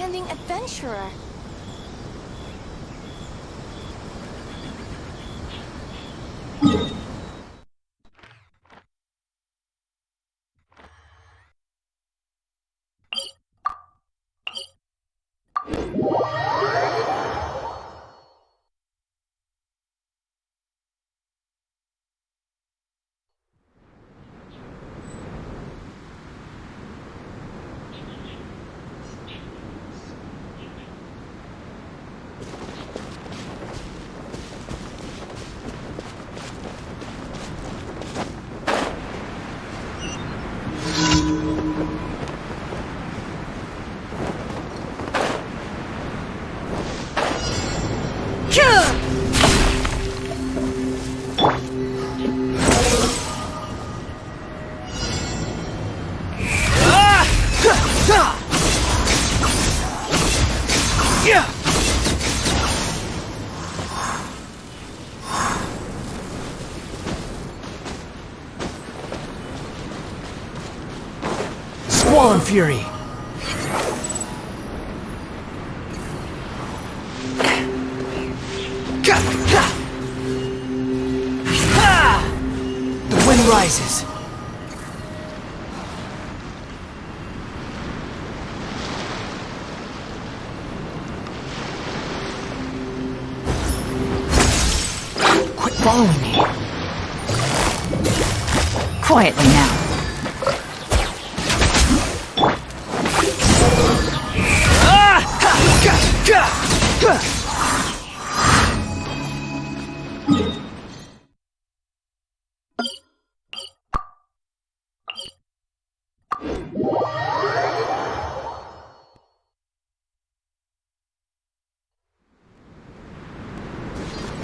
demanding adventurer. Swollen Fury! The wind rises. Quit following me. Quietly now.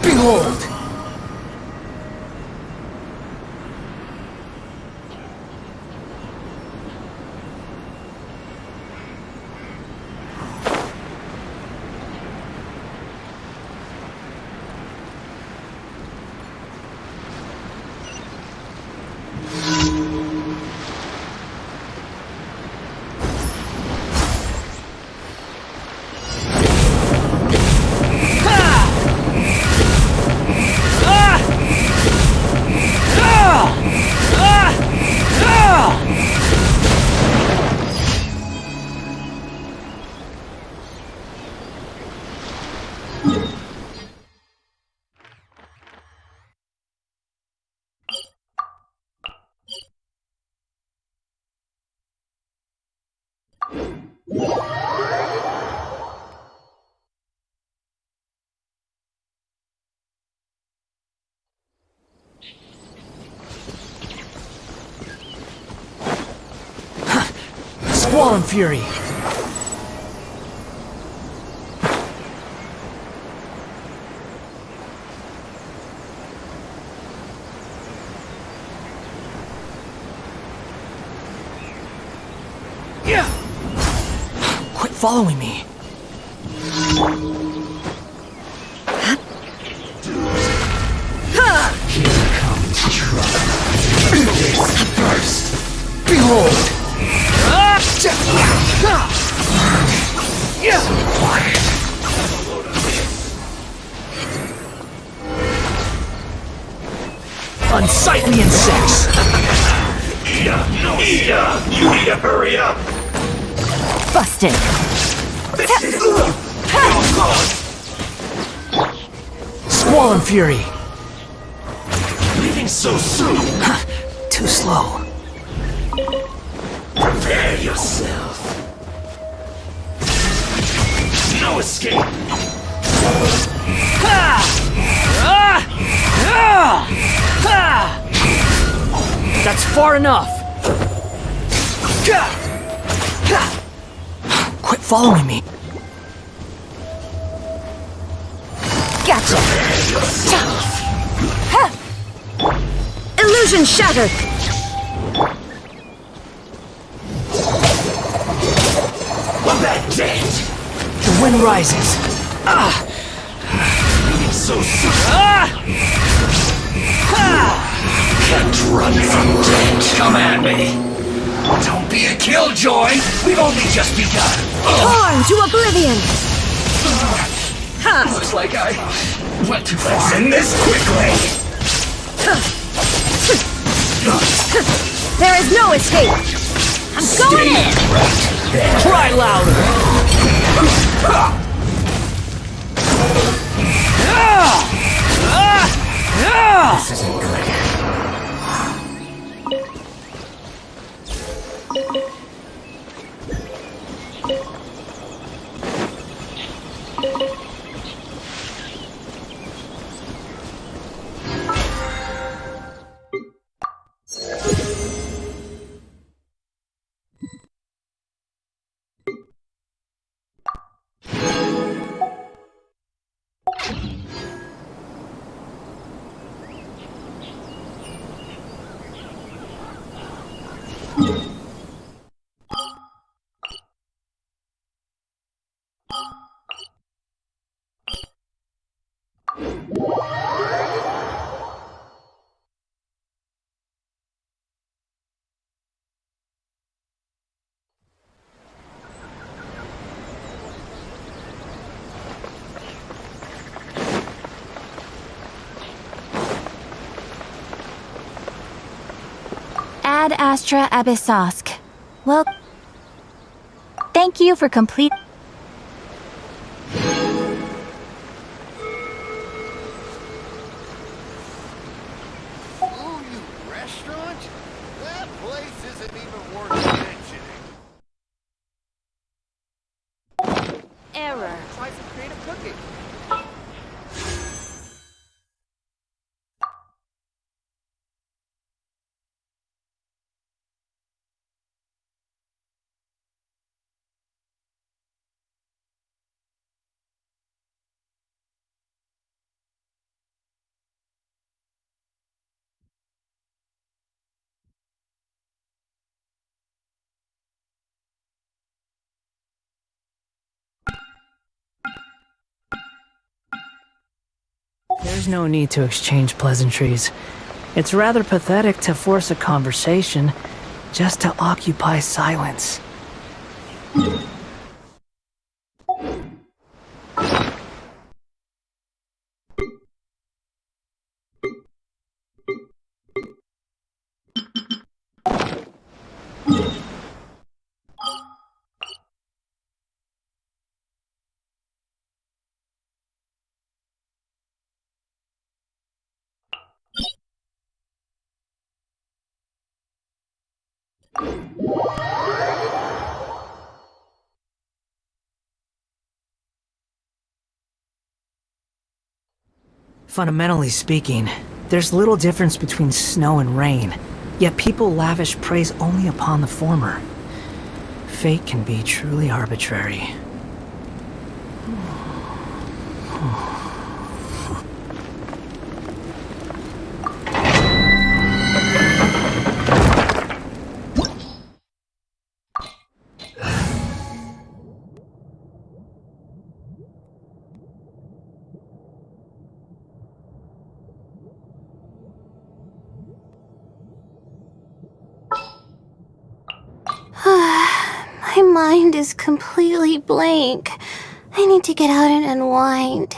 Behold! Swollen Fury! Quit following me. Here comes trouble. Burst! Behold! Unsightly insects! Ida, you need to hurry up! Busted. Swollen Fury! Leaving so soon! Too slow. Prepare yourself! No escape! That's far enough! Quit following me. Gotcha. Illusion shattered. That's it! The wind rises. Leaving so soon! Can't run from death! Come at me! Don't be a killjoy! We've only just begun! Torn to oblivion! Looks like I went too far. Let's end this quickly! There is no escape! I'm going in! Right there. Cry louder! This isn't good. Ad Astra Abyssosk. Well, thank you for complete. Ooh, you restaurant? That place isn't even worth mentioning. Error. Try some creative cooking. There's no need to exchange pleasantries. It's rather pathetic to force a conversation just to occupy silence. Fundamentally speaking, there's little difference between snow and rain, yet people lavish praise only upon the former. Fate can be truly arbitrary. My mind is completely blank. I need to get out and unwind.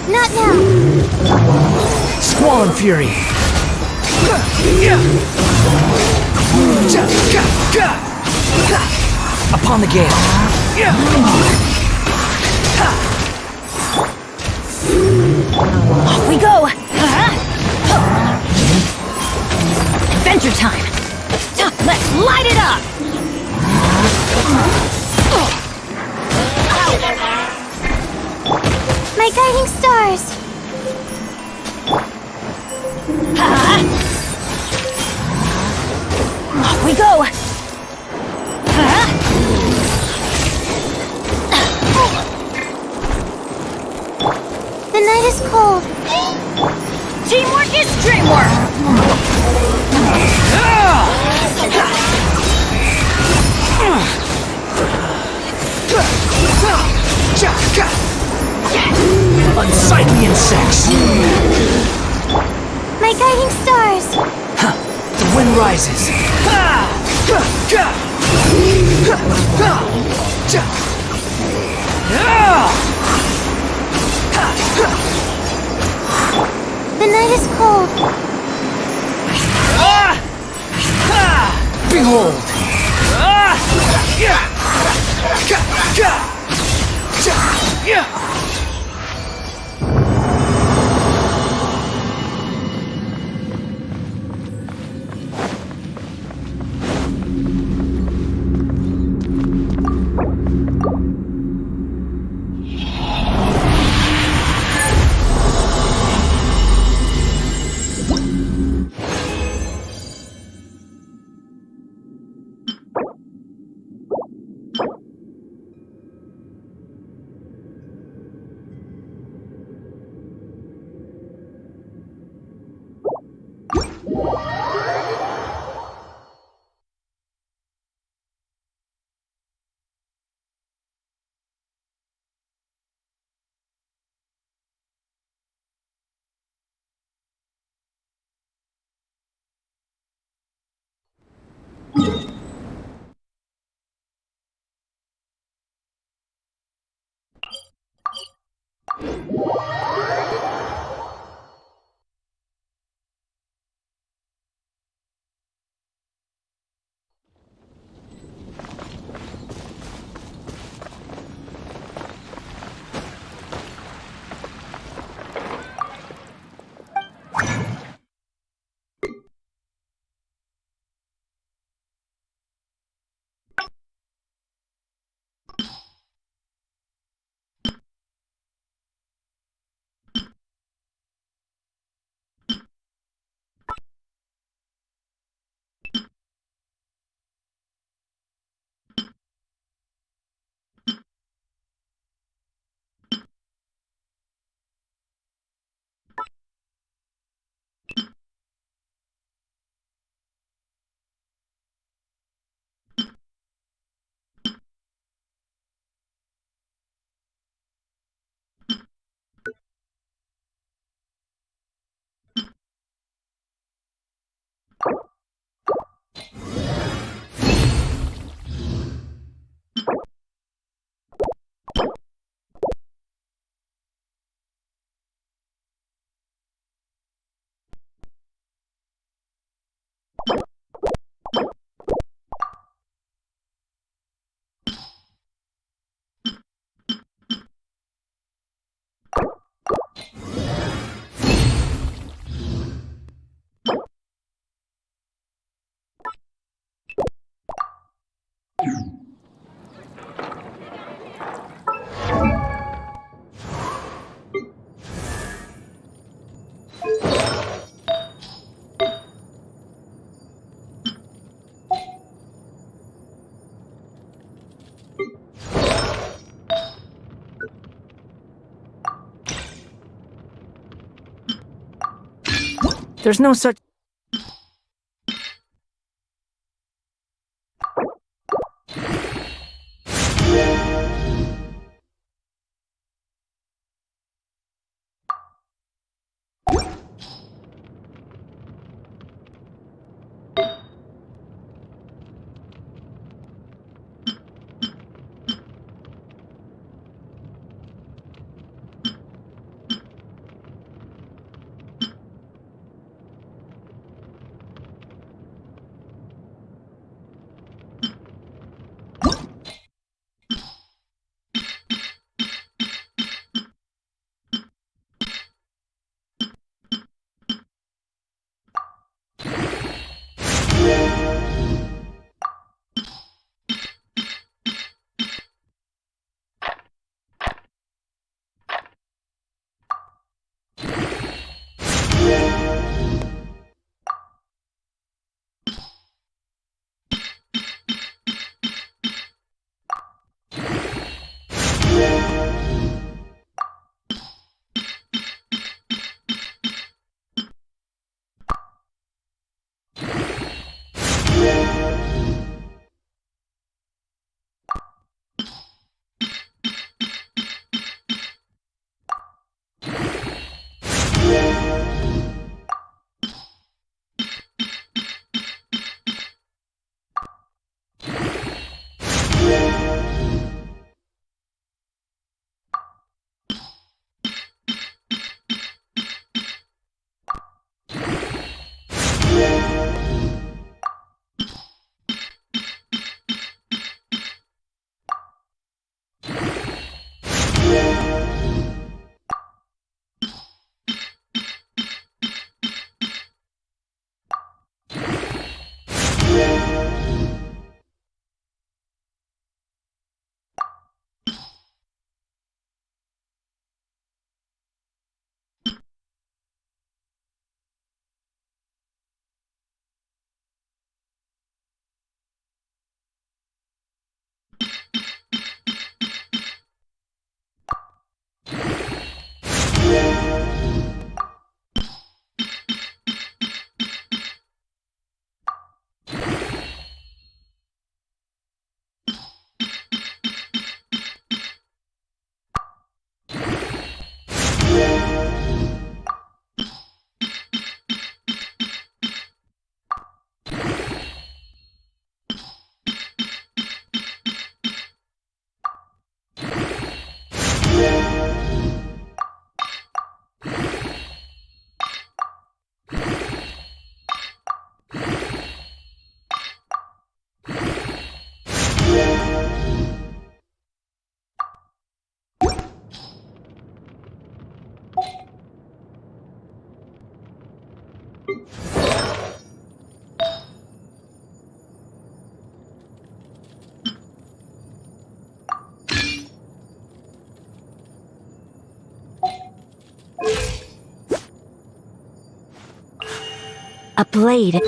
Not now! Squall and Fury! Upon the gale! Off we go! Adventure time! Let's light it up! My guiding stars! Ha! Off we go! Ha! The night is cold. Teamwork is dreamwork! Unsightly insects! My guiding stars! The wind rises. The night is cold. Behold! There's no such... A blade.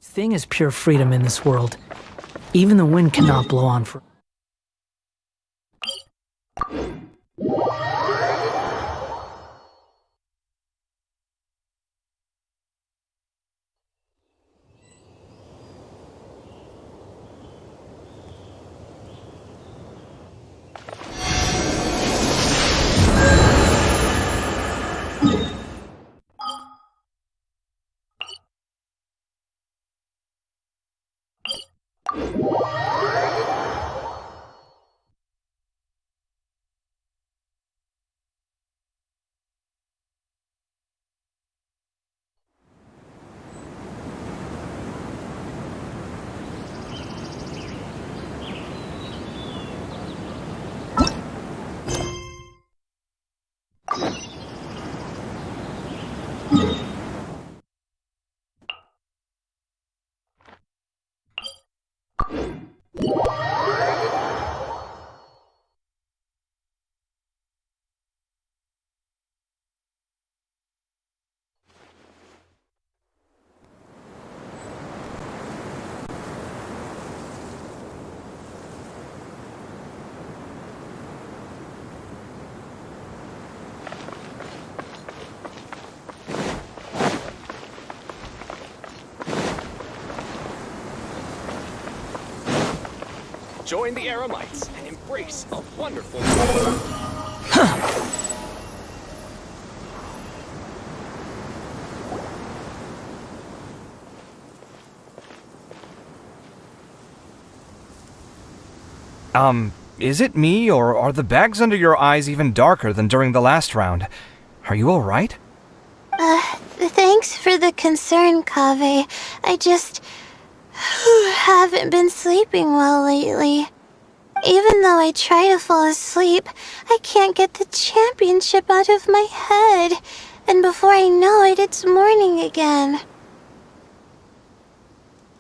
Thing is pure freedom in this world. Even the wind cannot blow on for. Join the Eremites and embrace a wonderful world. Is it me, or are the bags under your eyes even darker than during the last round? Are you alright? Thanks for the concern, Kaveh. I just haven't been sleeping well lately. Even though I try to fall asleep, I can't get the championship out of my head. And before I know it, it's morning again.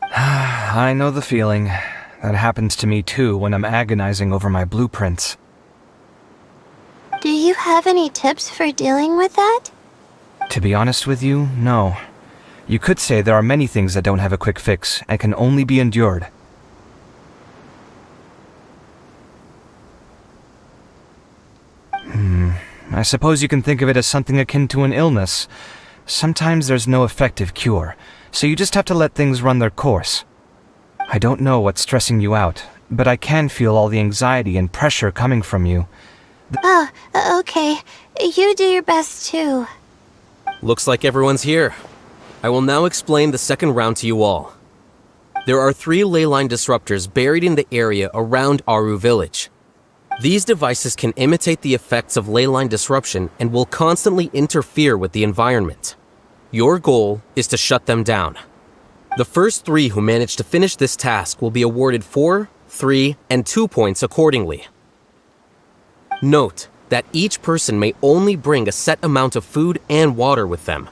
I know the feeling. That happens to me too when I'm agonizing over my blueprints. Do you have any tips for dealing with that? To be honest with you, no. You could say there are many things that don't have a quick fix and can only be endured. I suppose you can think of it as something akin to an illness. Sometimes there's no effective cure, so you just have to let things run their course. I don't know what's stressing you out, but I can feel all the anxiety and pressure coming from you. Okay. You do your best too. Looks like everyone's here. I will now explain the second round to you all. There are 3 leyline disruptors buried in the area around Aru Village. These devices can imitate the effects of leyline disruption and will constantly interfere with the environment. Your goal is to shut them down. The first 3 who manage to finish this task will be awarded 4, 3, and 2 points accordingly. Note that each person may only bring a set amount of food and water with them,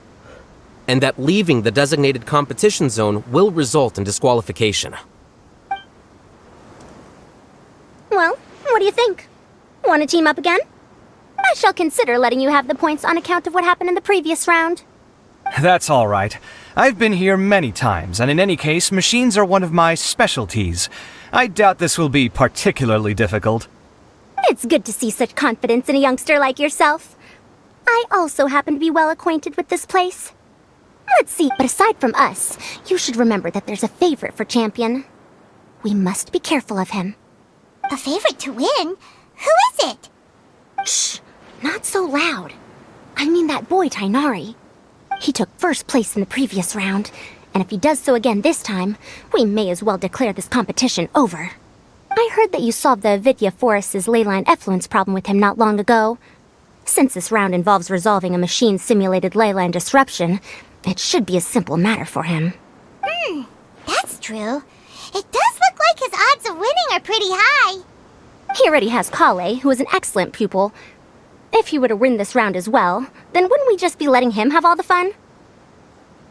and that leaving the designated competition zone will result in disqualification. Well, what do you think? Want to team up again? I shall consider letting you have the points on account of what happened in the previous round. That's all right. I've been here many times, and in any case, machines are one of my specialties. I doubt this will be particularly difficult. It's good to see such confidence in a youngster like yourself. I also happen to be well acquainted with this place. Let's see, but aside from us, you should remember that there's a favorite for champion. We must be careful of him. A favorite to win? Who is it? Shh, not so loud. I mean that boy Tainari. He took first place in the previous round, and if he does so again this time, we may as well declare this competition over. I heard that you solved the Avidya Forest's leyline effluence problem with him not long ago. Since this round involves resolving a machine-simulated leyline disruption, it should be a simple matter for him. That's true. It does look like his odds of winning are pretty high. He already has Kale, who is an excellent pupil. If he were to win this round as well, then wouldn't we just be letting him have all the fun?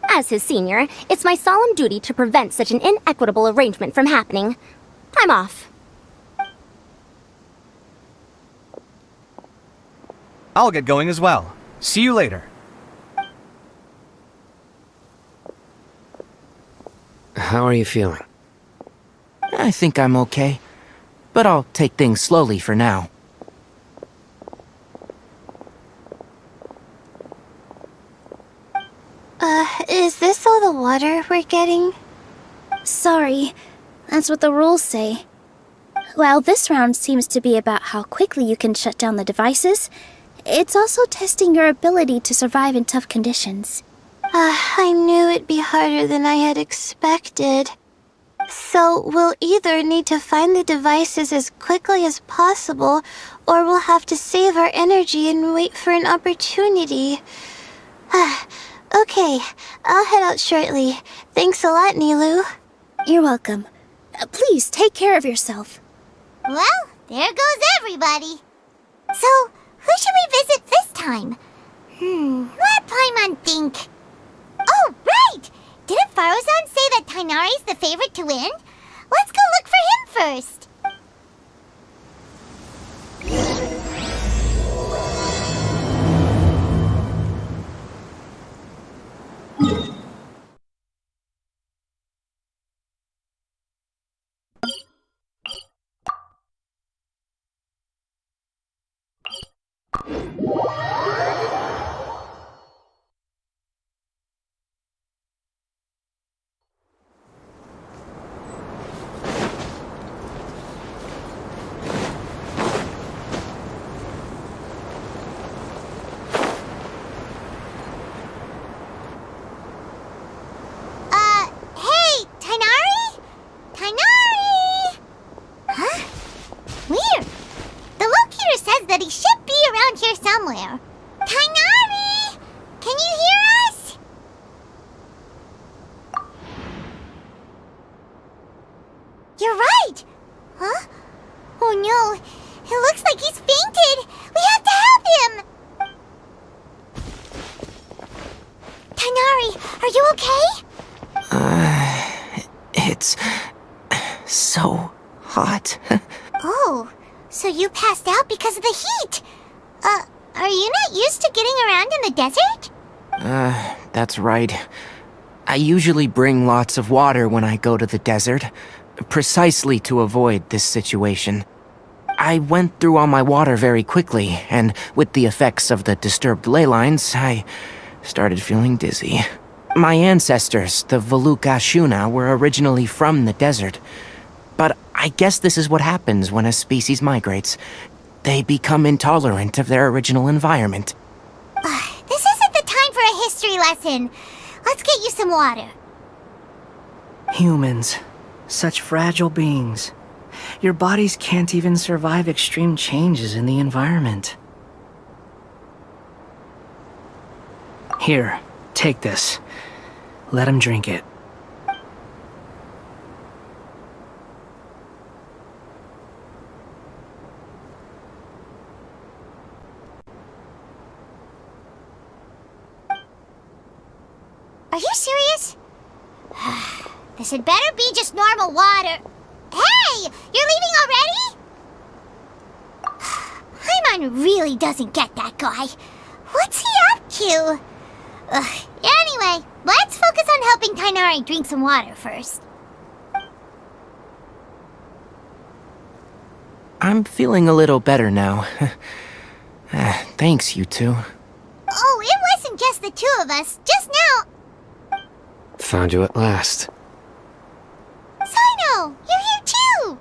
As his senior, it's my solemn duty to prevent such an inequitable arrangement from happening. I'm off. I'll get going as well. See you later. How are you feeling? I think I'm okay, but I'll take things slowly for now. Is this all the water we're getting? Sorry, that's what the rules say. While this round seems to be about how quickly you can shut down the devices, it's also testing your ability to survive in tough conditions. I knew it'd be harder than I had expected. So we'll either need to find the devices as quickly as possible, or we'll have to save our energy and wait for an opportunity. Okay, I'll head out shortly. Thanks a lot, Nilu. You're welcome. Please take care of yourself. Well, there goes everybody. So, who should we visit this time? Let Paimon think. Oh, right! Didn't Farozan say that Tainari's the favorite to win? Let's go look for him first. Hey, Tainari? Tainari! Huh? Weird. The locator says that he should be around here somewhere. Tainari! Can you hear us? You're right! Huh? Oh no, it looks like he's fainted! We have to help him! Tainari, are you okay? It's so hot. Oh, so you passed out because of the heat? Are you not used to getting around in the desert? That's right. I usually bring lots of water when I go to the desert, precisely to avoid this situation. I went through all my water very quickly, and with the effects of the disturbed ley lines, I started feeling dizzy. My ancestors, the Veluka Shuna, were originally from the desert. But I guess this is what happens when a species migrates. They become intolerant of their original environment. This isn't the time for a history lesson. Let's get you some water. Humans. Such fragile beings. Your bodies can't even survive extreme changes in the environment. Here, take this. Let him drink it. Are you serious? This had better be just normal water. Hey! You're leaving already? Paimon really doesn't get that guy. What's he up to? Anyway, let's focus on helping Tainari drink some water first. I'm feeling a little better now. Thanks, you two. Oh, it wasn't just the two of us. Just now. Found you at last. Sino, you're here too!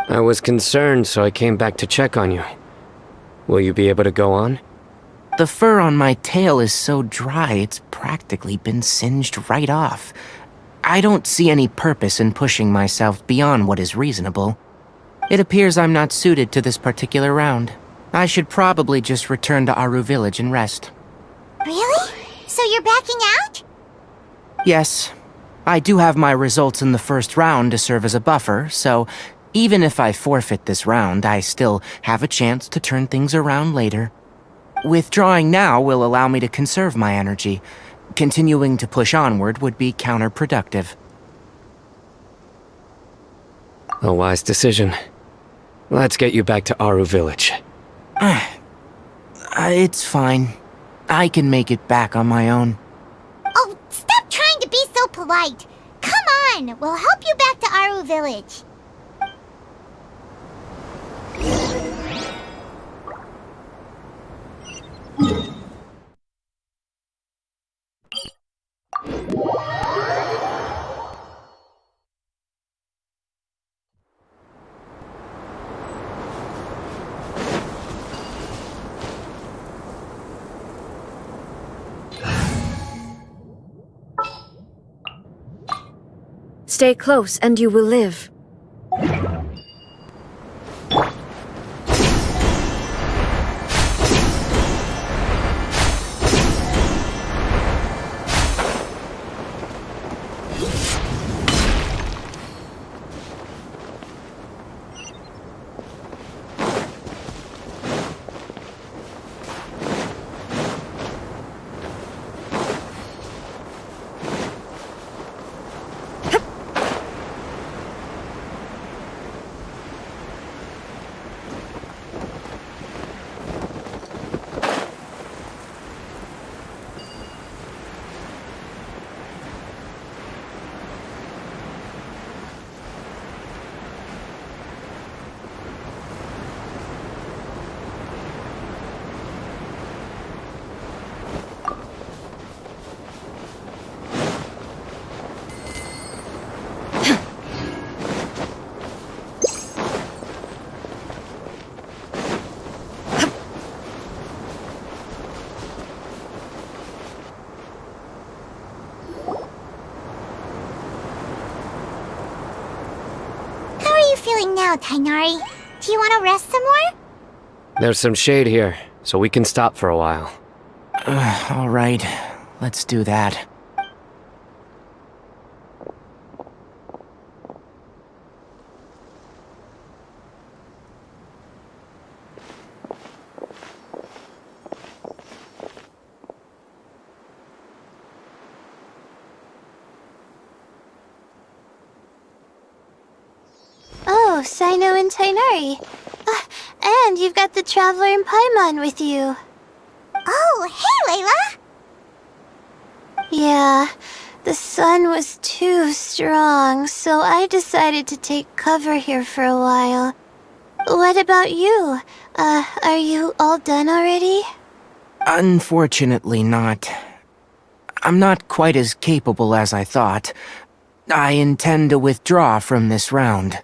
I was concerned, so I came back to check on you. Will you be able to go on? The fur on my tail is so dry, it's practically been singed right off. I don't see any purpose in pushing myself beyond what is reasonable. It appears I'm not suited to this particular round. I should probably just return to Aru Village and rest. Really? So you're backing out? Yes. I do have my results in the first round to serve as a buffer, so Even if I forfeit this round, I still have a chance to turn things around later. Withdrawing now will allow me to conserve my energy. Continuing to push onward would be counterproductive. A wise decision. Let's get you back to Aru Village. It's fine. I can make it back on my own. Oh, stop trying to be so polite. Come on, we'll help you back to Aru Village. Stay close and you will live. Feeling now, Tainari? Do you want to rest some more? There's some shade here, so we can stop for a while. All right, let's do that. Oh, Sino and Tainari. And you've got the Traveler and Paimon with you. Oh, hey, Layla! Yeah, the sun was too strong, so I decided to take cover here for a while. What about you? Are you all done already? Unfortunately not. I'm not quite as capable as I thought. I intend to withdraw from this round.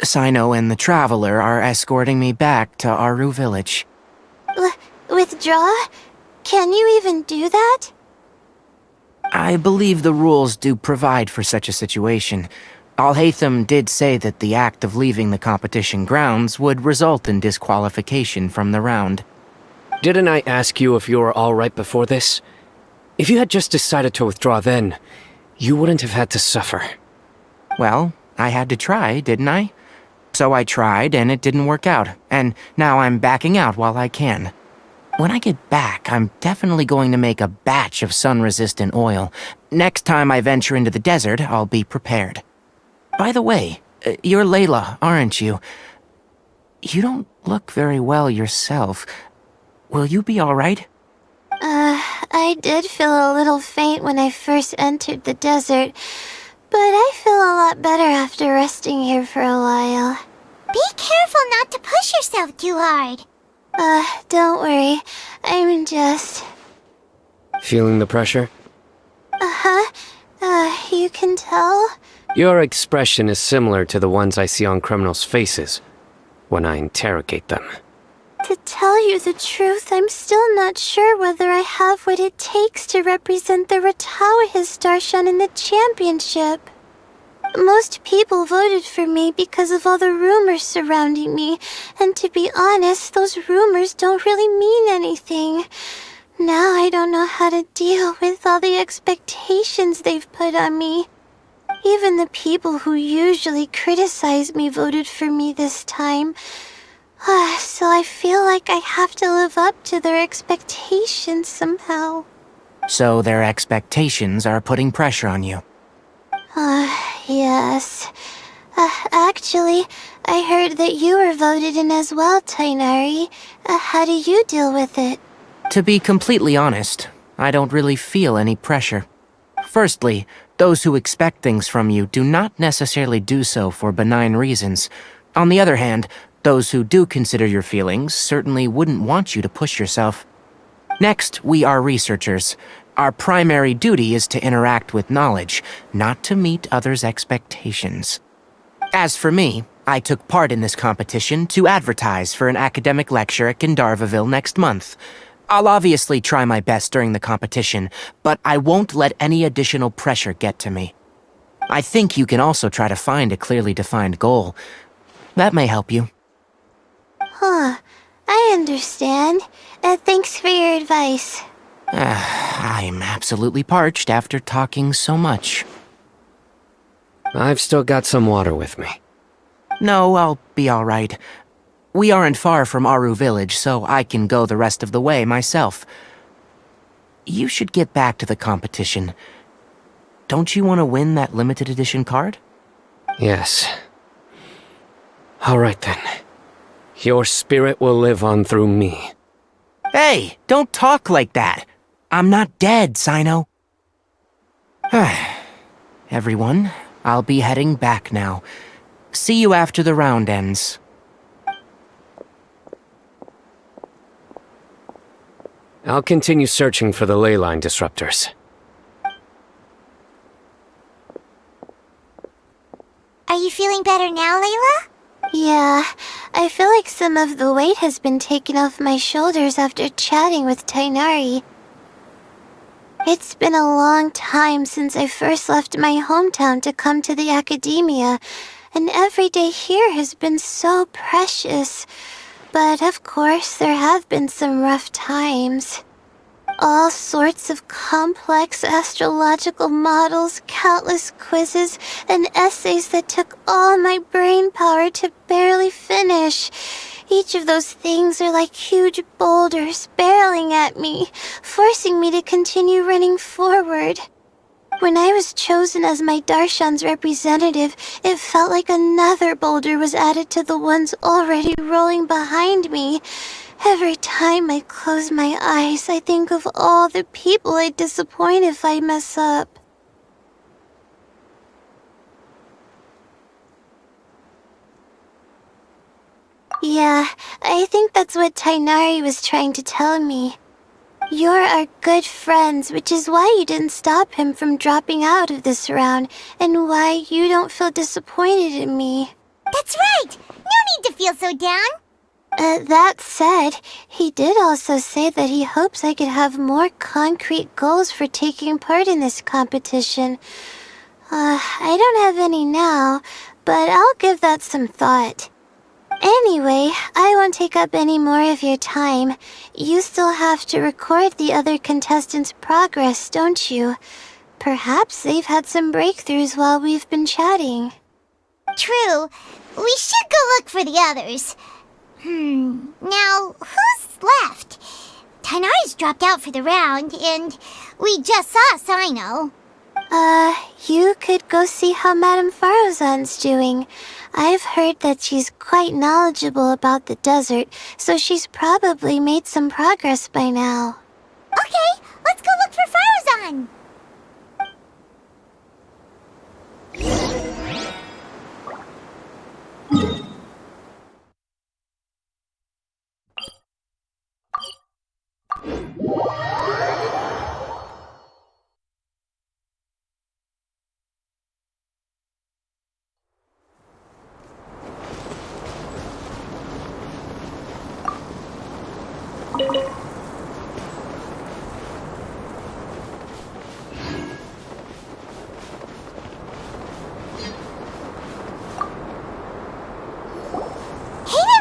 Sino and the Traveler are escorting me back to Aru Village. Withdraw? Can you even do that? I believe the rules do provide for such a situation. Alhaitham did say that the act of leaving the competition grounds would result in disqualification from the round. Didn't I ask you if you were alright before this? If you had just decided to withdraw then, you wouldn't have had to suffer. Well, I had to try, didn't I? So I tried, and it didn't work out, and now I'm backing out while I can. When I get back, I'm definitely going to make a batch of sun-resistant oil. Next time I venture into the desert, I'll be prepared. By the way, you're Layla, aren't you? You don't look very well yourself. Will you be alright? I did feel a little faint when I first entered the desert, but I feel a lot better after resting here for a while. Be careful not to push yourself too hard. Don't worry. I'm just... Feeling the pressure? You can tell? Your expression is similar to the ones I see on criminals' faces when I interrogate them. To tell you the truth, I'm still not sure whether I have what it takes to represent the Ratawa Histarshan in the championship. Most people voted for me because of all the rumors surrounding me, and to be honest, those rumors don't really mean anything. Now I don't know how to deal with all the expectations they've put on me. Even the people who usually criticize me voted for me this time. So I feel like I have to live up to their expectations somehow. So their expectations are putting pressure on you. Yes. Actually, I heard that you were voted in as well, Tainari. How do you deal with it? To be completely honest, I don't really feel any pressure. Firstly, those who expect things from you do not necessarily do so for benign reasons. On the other hand, those who do consider your feelings certainly wouldn't want you to push yourself. Next, we are researchers. Our primary duty is to interact with knowledge, not to meet others' expectations. As for me, I took part in this competition to advertise for an academic lecture at Gandharvaville next month. I'll obviously try my best during the competition, but I won't let any additional pressure get to me. I think you can also try to find a clearly defined goal. That may help you. I understand. Thanks for your advice. I'm absolutely parched after talking so much. I've still got some water with me. No, I'll be alright. We aren't far from Aru Village, so I can go the rest of the way myself. You should get back to the competition. Don't you want to win that limited edition card? Yes. Alright then. Your spirit will live on through me. Hey, don't talk like that. I'm not dead, Sino. Everyone, I'll be heading back now. See you after the round ends. I'll continue searching for the ley line disruptors. Are you feeling better now, Layla? Yeah, I feel like some of the weight has been taken off my shoulders after chatting with Tainari. It's been a long time since I first left my hometown to come to the academia, and every day here has been so precious. But of course, there have been some rough times. All sorts of complex astrological models, countless quizzes, and essays that took all my brain power to barely finish. Each of those things are like huge boulders barreling at me, forcing me to continue running forward. When I was chosen as my Darshan's representative, it felt like another boulder was added to the ones already rolling behind me. Every time I close my eyes, I think of all the people I'd disappoint if I mess up. Yeah, I think that's what Tainari was trying to tell me. You're our good friends, which is why you didn't stop him from dropping out of this round, and why you don't feel disappointed in me. That's right! No need to feel so down! That said, he did also say that he hopes I could have more concrete goals for taking part in this competition. I don't have any now, but I'll give that some thought. Anyway, I won't take up any more of your time. You still have to record the other contestants' progress, don't you? Perhaps they've had some breakthroughs while we've been chatting. True. We should go look for the others. Now, who's left? Tainari's dropped out for the round, and we just saw Sino. You could go see how Madame Farozan's doing. I've heard that she's quite knowledgeable about the desert, so she's probably made some progress by now. Okay, let's go look for Farozan!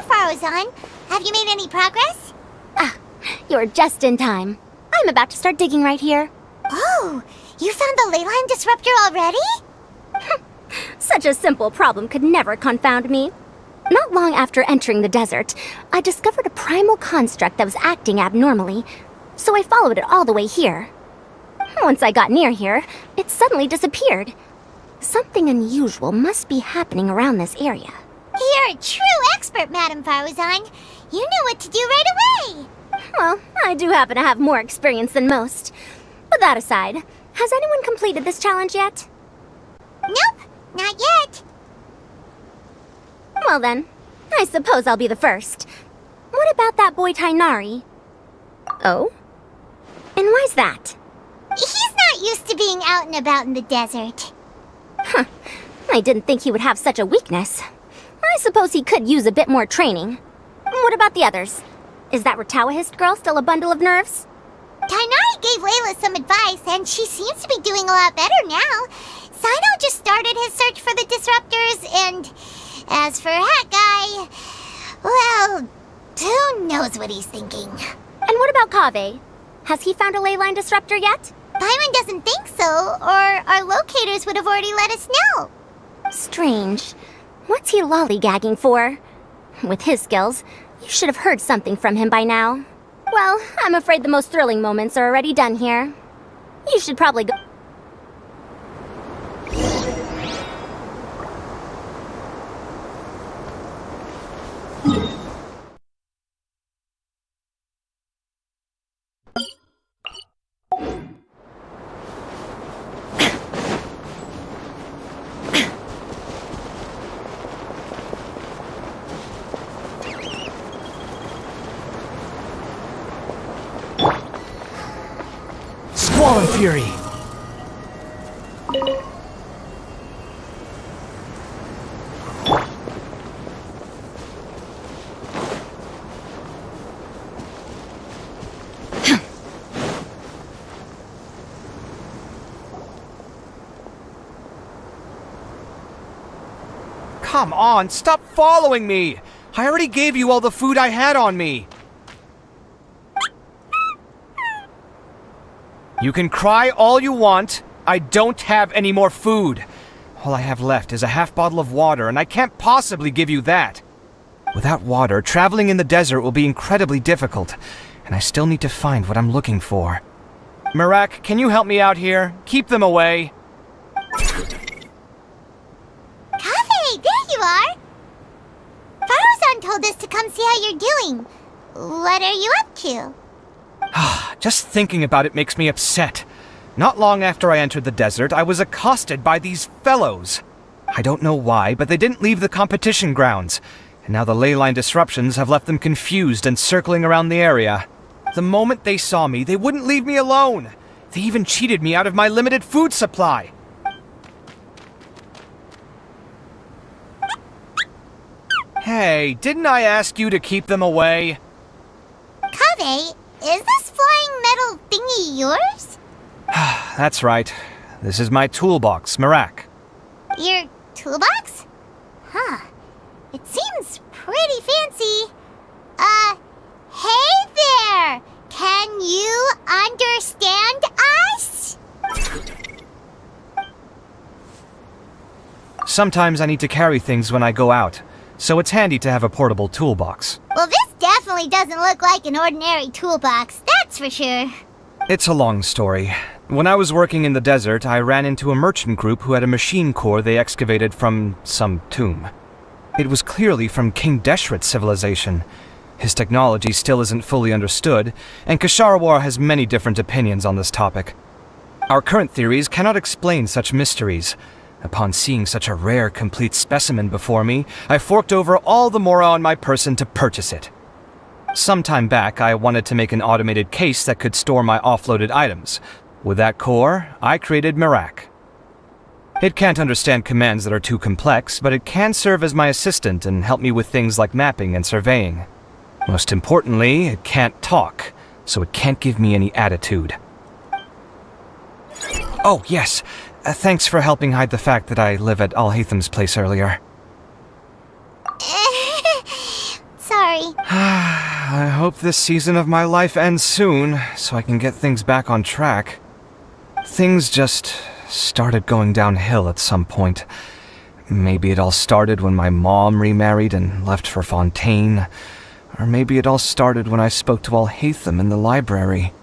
Farozan, have you made any progress? You're just in time. I'm about to start digging right here. Oh, you found the ley line disruptor already? Such a simple problem could never confound me. Not long after entering the desert, I discovered a primal construct that was acting abnormally, so I followed it all the way here. Once I got near here, it suddenly disappeared. Something unusual must be happening around this area. You're a true expert, Madame Faruzan. You knew what to do right away. Well, I do happen to have more experience than most. But that aside, has anyone completed this challenge yet? Nope, not yet. Well then, I suppose I'll be the first. What about that boy Tainari? Oh? And why's that? He's not used to being out and about in the desert. Huh. I didn't think he would have such a weakness. I suppose he could use a bit more training. What about the others? Is that Ratawahist girl still a bundle of nerves? Tainari gave Layla some advice, and she seems to be doing a lot better now. Sino just started his search for the disruptors, and as for Hat Guy, well, who knows what he's thinking. And what about Kaveh? Has he found a ley line disruptor yet? Paimon doesn't think so, or our locators would have already let us know. Strange. What's he lollygagging for? With his skills, you should have heard something from him by now. Well, I'm afraid the most thrilling moments are already done here. You should probably go. Squall Fury! Come on, stop following me! I already gave you all the food I had on me! You can cry all you want. I don't have any more food. All I have left is a half bottle of water, and I can't possibly give you that. Without water, traveling in the desert will be incredibly difficult, and I still need to find what I'm looking for. Merak, can you help me out here? Keep them away. Kaveh, there you are! Faruzan told us to come see how you're doing. What are you up to? Just thinking about it makes me upset. Not long after I entered the desert, I was accosted by these fellows. I don't know why, but they didn't leave the competition grounds, and now the ley line disruptions have left them confused and circling around the area. The moment they saw me, they wouldn't leave me alone. They even cheated me out of my limited food supply. Hey, didn't I ask you to keep them away? Kaveh, is this flying metal thingy yours? That's right. This is my toolbox, Merak. Your toolbox? Huh. It seems pretty fancy. Hey there! Can you understand us? Sometimes I need to carry things when I go out, so it's handy to have a portable toolbox. Well, this definitely doesn't look like an ordinary toolbox, that's for sure. It's a long story. When I was working in the desert, I ran into a merchant group who had a machine core they excavated from some tomb. It was clearly from King Deshret's civilization. His technology still isn't fully understood, and Kasharawar has many different opinions on this topic. Our current theories cannot explain such mysteries. Upon seeing such a rare, complete specimen before me, I forked over all the mora on my person to purchase it. Some time back, I wanted to make an automated case that could store my offloaded items. With that core, I created Merak. It can't understand commands that are too complex, but it can serve as my assistant and help me with things like mapping and surveying. Most importantly, it can't talk, so it can't give me any attitude. Oh, yes. Thanks for helping hide the fact that I live at Al-Haytham's place earlier. Sorry. I hope this season of my life ends soon, so I can get things back on track. Things just started going downhill at some point. Maybe it all started when my mom remarried and left for Fontaine. Or maybe it all started when I spoke to Alhaitham in the library.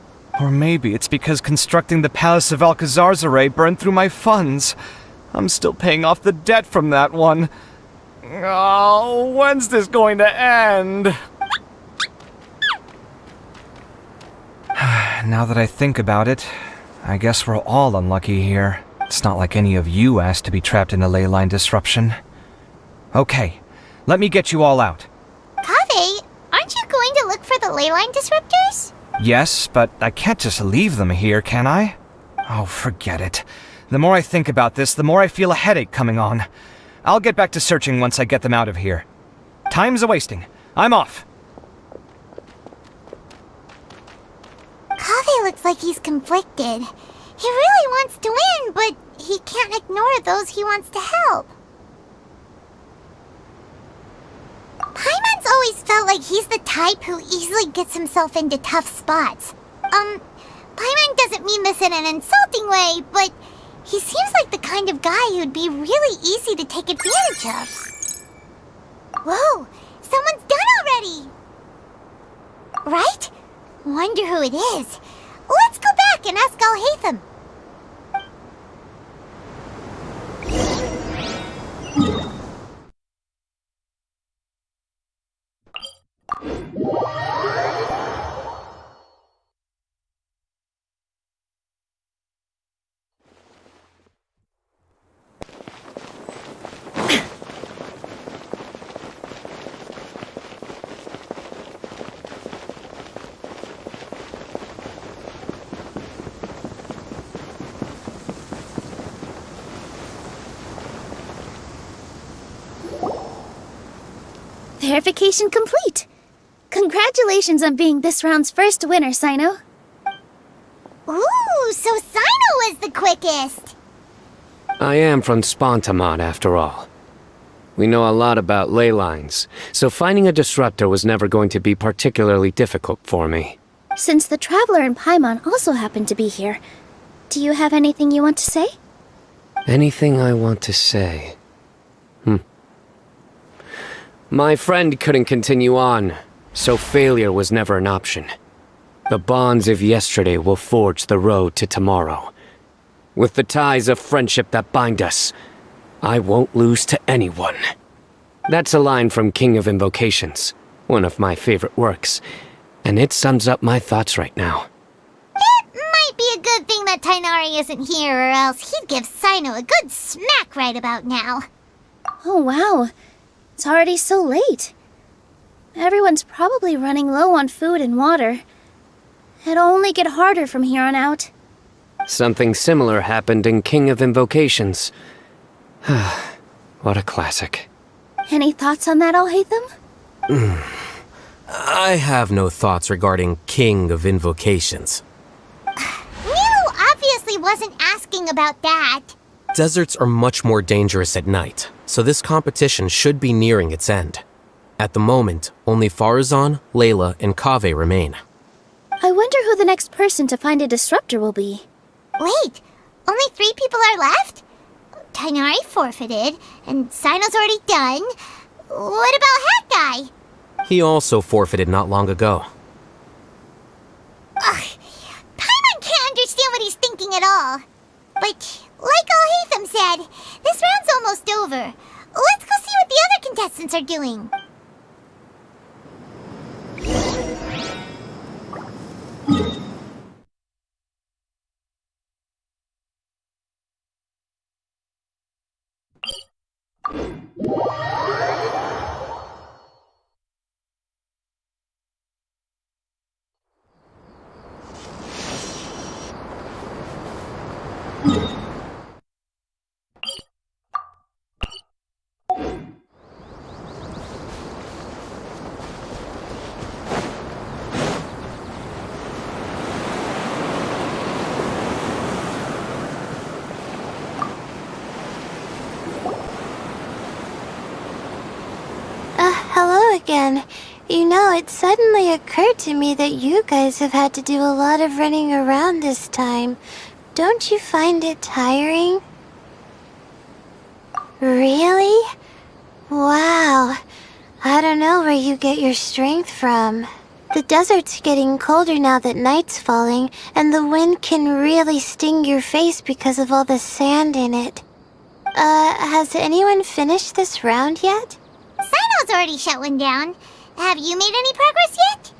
Or maybe it's because constructing the Palace of Alcazarzaray burned through my funds. I'm still paying off the debt from that one. Oh, when's this going to end? Now that I think about it, I guess we're all unlucky here. It's not like any of you asked to be trapped in a ley line disruption. Okay, let me get you all out. Kaveh, aren't you going to look for the ley line disruptors? Yes, but I can't just leave them here, can I? Oh, forget it. The more I think about this, the more I feel a headache coming on. I'll get back to searching once I get them out of here. Time's a-wasting. I'm off. Kaveh looks like he's conflicted. He really wants to win, but he can't ignore those he wants to help. Paimon's always felt like he's the type who easily gets himself into tough spots. Paimon doesn't mean this in an insulting way, but he seems like the kind of guy who'd be really easy to take advantage of. Whoa, someone's done already! Right? Wonder who it is. Let's go back and ask Alhaitham. Verification complete! Congratulations on being this round's first winner, Sino. Ooh, so Sino was the quickest! I am from Spontamod, after all. We know a lot about ley lines, so finding a disruptor was never going to be particularly difficult for me. Since the Traveler and Paimon also happen to be here, do you have anything you want to say? Anything I want to say? My friend couldn't continue on, so failure was never an option. The bonds of yesterday will forge the road to tomorrow. With the ties of friendship that bind us, I won't lose to anyone. That's a line from King of Invocations, one of my favorite works, and it sums up my thoughts right now. It might be a good thing that Tighnari isn't here, or else he'd give Sino a good smack right about now. Oh wow, it's already so late. Everyone's probably running low on food and water. It'll only get harder from here on out. Something similar happened in King of Invocations. What a classic. Any thoughts on that, Alhaitham? I have no thoughts regarding King of Invocations. Milu obviously wasn't asking about that. Deserts are much more dangerous at night, so this competition should be nearing its end. At the moment, only Farazan, Layla, and Kaveh remain. I wonder who the next person to find a disruptor will be. Wait, only 3 people are left? Tighnari forfeited, and Sino's already done. What about Hat Guy? He also forfeited not long ago. Ugh, Paimon can't understand what he's thinking at all. But, like Alhaitham said, this round's almost over. Let's go see what the other contestants are doing. Hello again. You know, it suddenly occurred to me that you guys have had to do a lot of running around this time. Don't you find it tiring? Really? Wow. I don't know where you get your strength from. The desert's getting colder now that night's falling, and the wind can really sting your face because of all the sand in it. Has anyone finished this round yet? Sino's already shut one down. Have you made any progress yet?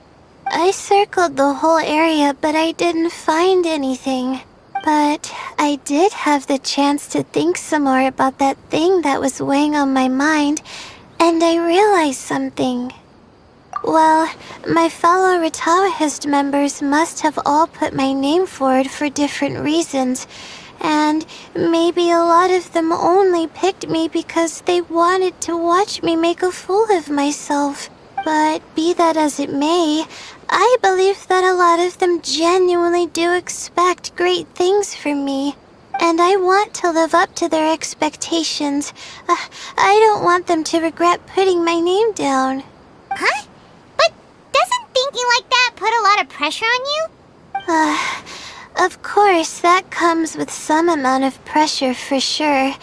I circled the whole area, but I didn't find anything. But I did have the chance to think some more about that thing that was weighing on my mind, and I realized something. Well, my fellow Retawahist members must have all put my name forward for different reasons, and maybe a lot of them only picked me because they wanted to watch me make a fool of myself. But be that as it may, I believe that a lot of them genuinely do expect great things from me, and I want to live up to their expectations. I don't want them to regret putting my name down. Huh? But doesn't thinking like that put a lot of pressure on you? Of course, that comes with some amount of pressure for sure.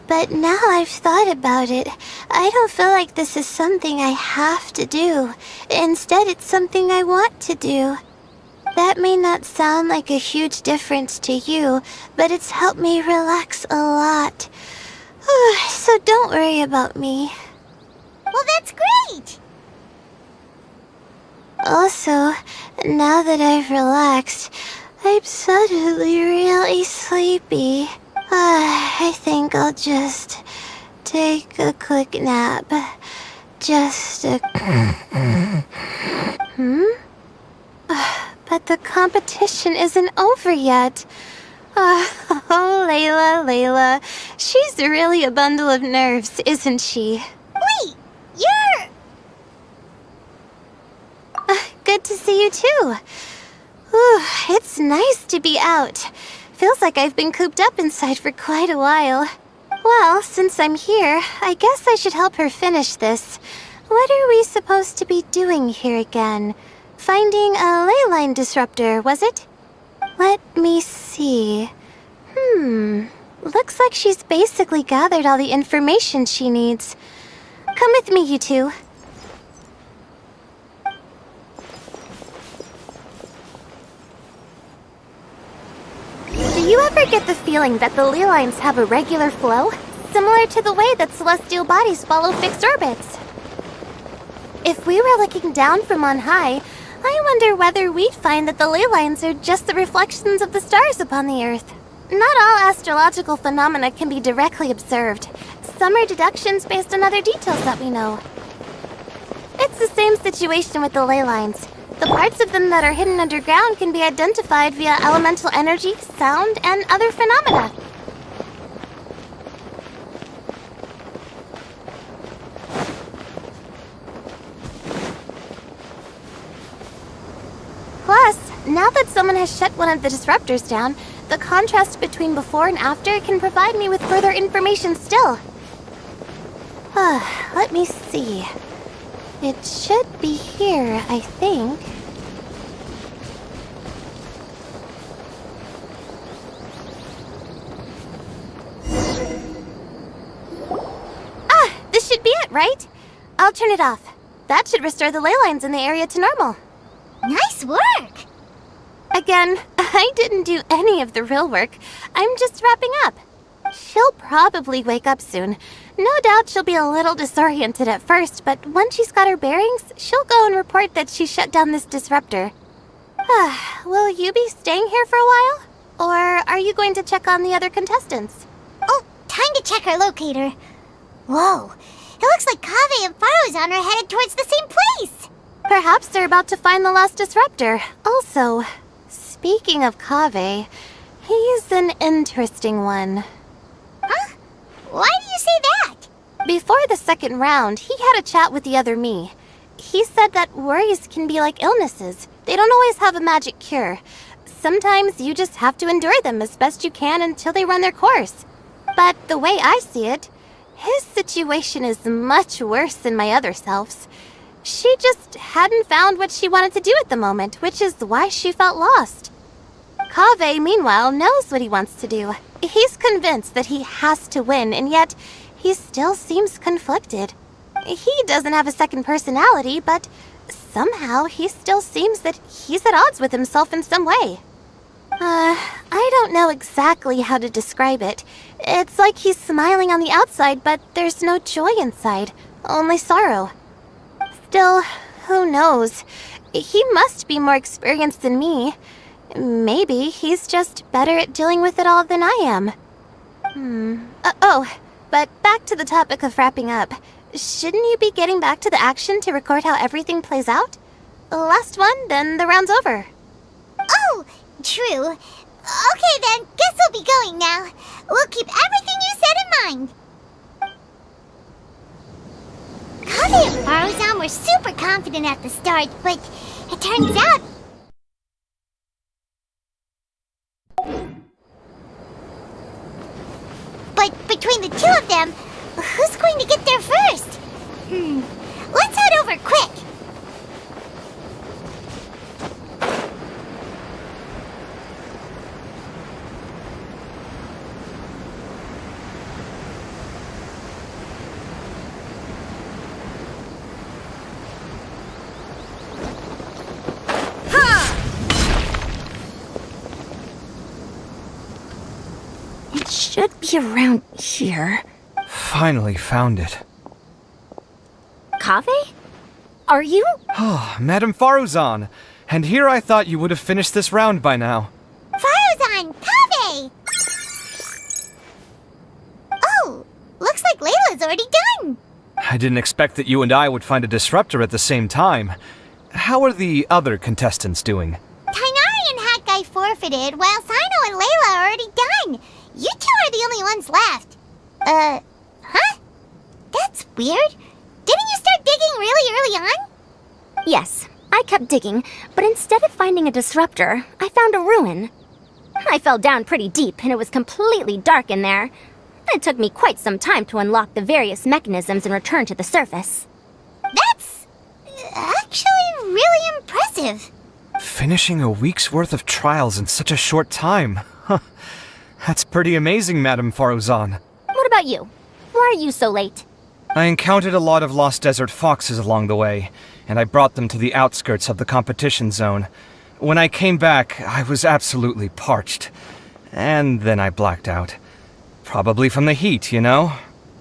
But now I've thought about it, I don't feel like this is something I have to do. Instead, it's something I want to do. That may not sound like a huge difference to you, but it's helped me relax a lot. So don't worry about me. Well, that's great! Also, now that I've relaxed, I'm suddenly really sleepy. I think I'll just take a quick nap. Just a... But the competition isn't over yet. Oh, Layla. She's really a bundle of nerves, isn't she? Wait, you're... Good to see you too. Ooh, it's nice to be out. Feels like I've been cooped up inside for quite a while. Well, since I'm here, I guess I should help her finish this. What are we supposed to be doing here again? Finding a ley line disruptor, was it? Let me see. Looks like she's basically gathered all the information she needs. Come with me, you two. Do you ever get the feeling that the ley lines have a regular flow? Similar to the way that celestial bodies follow fixed orbits. If we were looking down from on high, I wonder whether we'd find that the ley lines are just the reflections of the stars upon the Earth. Not all astrological phenomena can be directly observed. Some are deductions based on other details that we know. It's the same situation with the ley lines. The parts of them that are hidden underground can be identified via elemental energy, sound, and other phenomena. Plus, now that someone has shut one of the disruptors down, the contrast between before and after can provide me with further information still. Let me see. It should be here, I think. This should be it, right? I'll turn it off. That should restore the ley lines in the area to normal. Nice work! Again, I didn't do any of the real work. I'm just wrapping up. She'll probably wake up soon. No doubt she'll be a little disoriented at first, but once she's got her bearings, she'll go and report that she shut down this disruptor. Will you be staying here for a while? Or are you going to check on the other contestants? Oh, time to check our locator. Whoa, it looks like Kaveh and Farozan are headed towards the same place. Perhaps they're about to find the last disruptor. Also, speaking of Kaveh, he's an interesting one. Huh? Why do you say that? Before the second round, he had a chat with the other me. He said that worries can be like illnesses. They don't always have a magic cure. Sometimes you just have to endure them as best you can until they run their course. But the way I see it, his situation is much worse than my other self's. She just hadn't found what she wanted to do at the moment, which is why she felt lost. Kaveh, meanwhile, knows what he wants to do. He's convinced that he has to win, and yet he still seems conflicted. He doesn't have a second personality, but somehow he still seems that he's at odds with himself in some way. I don't know exactly how to describe it. It's like he's smiling on the outside, but there's no joy inside, only sorrow. Still, who knows? He must be more experienced than me. Maybe he's just better at dealing with it all than I am. But back to the topic of wrapping up. Shouldn't you be getting back to the action to record how everything plays out? Last one, then the round's over. Oh, true. Okay then, guess we'll be going now. We'll keep everything you said in mind. Kaveh and Faruzan were super confident at the start, but it turns out... But between the two of them, who's going to get there first? Let's head over quick. It should be around here. Finally found it. Kaveh? Are you? Oh, Madame Faruzan. And here I thought you would have finished this round by now. Faruzan! Kaveh! Oh, looks like Layla's already done. I didn't expect that you and I would find a disruptor at the same time. How are the other contestants doing? Tainari and Hat Guy forfeited, while Sino and Layla are already done. You two are the only ones left. Huh? That's weird. Didn't you start digging really early on? Yes, I kept digging, but instead of finding a disruptor, I found a ruin. I fell down pretty deep, and it was completely dark in there. It took me quite some time to unlock the various mechanisms and return to the surface. That's actually really impressive. Finishing a week's worth of trials in such a short time. Huh. That's pretty amazing, Madame Faruzan. What about you? Why are you so late? I encountered a lot of lost desert foxes along the way, and I brought them to the outskirts of the competition zone. When I came back, I was absolutely parched. And then I blacked out. Probably from the heat, you know?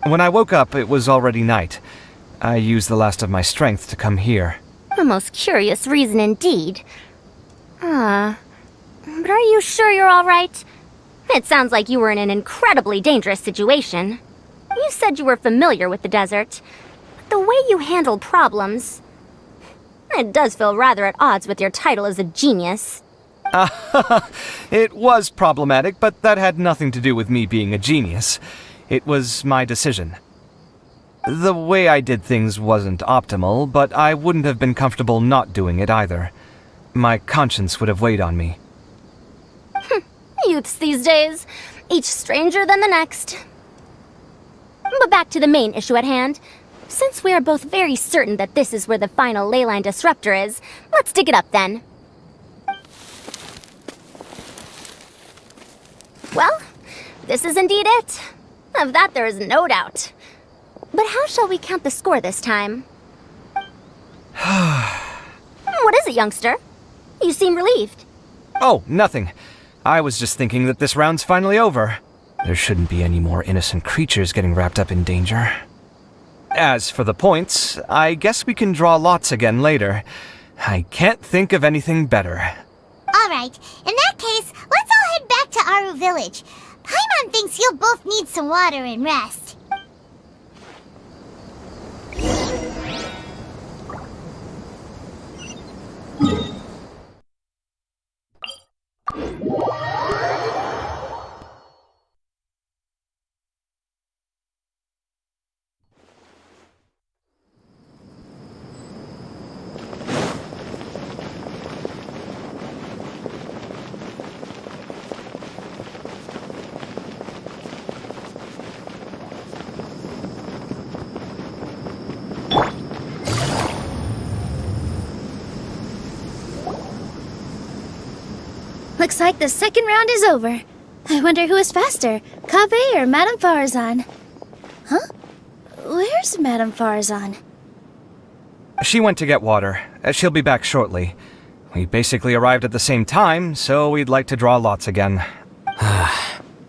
When I woke up, it was already night. I used the last of my strength to come here. A most curious reason indeed. But are you sure you're all right? It sounds like you were in an incredibly dangerous situation. You said you were familiar with the desert. But the way you handle problems... It does feel rather at odds with your title as a genius. It was problematic, but that had nothing to do with me being a genius. It was my decision. The way I did things wasn't optimal, but I wouldn't have been comfortable not doing it either. My conscience would have weighed on me. Youths these days, each stranger than the next. But back to the main issue at hand. Since we are both very certain that this is where the final leyline disruptor is, let's dig it up then. Well, this is indeed it. Of that there is no doubt. But how shall we count the score this time? What is it, youngster? You seem relieved. Oh, nothing. I was just thinking that this round's finally over. There shouldn't be any more innocent creatures getting wrapped up in danger. As for the points, I guess we can draw lots again later. I can't think of anything better. Alright, in that case, let's all head back to Aru Village. Paimon thinks you'll both need some water and rest. Looks like the second round is over. I wonder who is faster, Kaveh or Madame Faruzan. Huh? Where's Madame Farazan? She went to get water. She'll be back shortly. We basically arrived at the same time, so we'd like to draw lots again.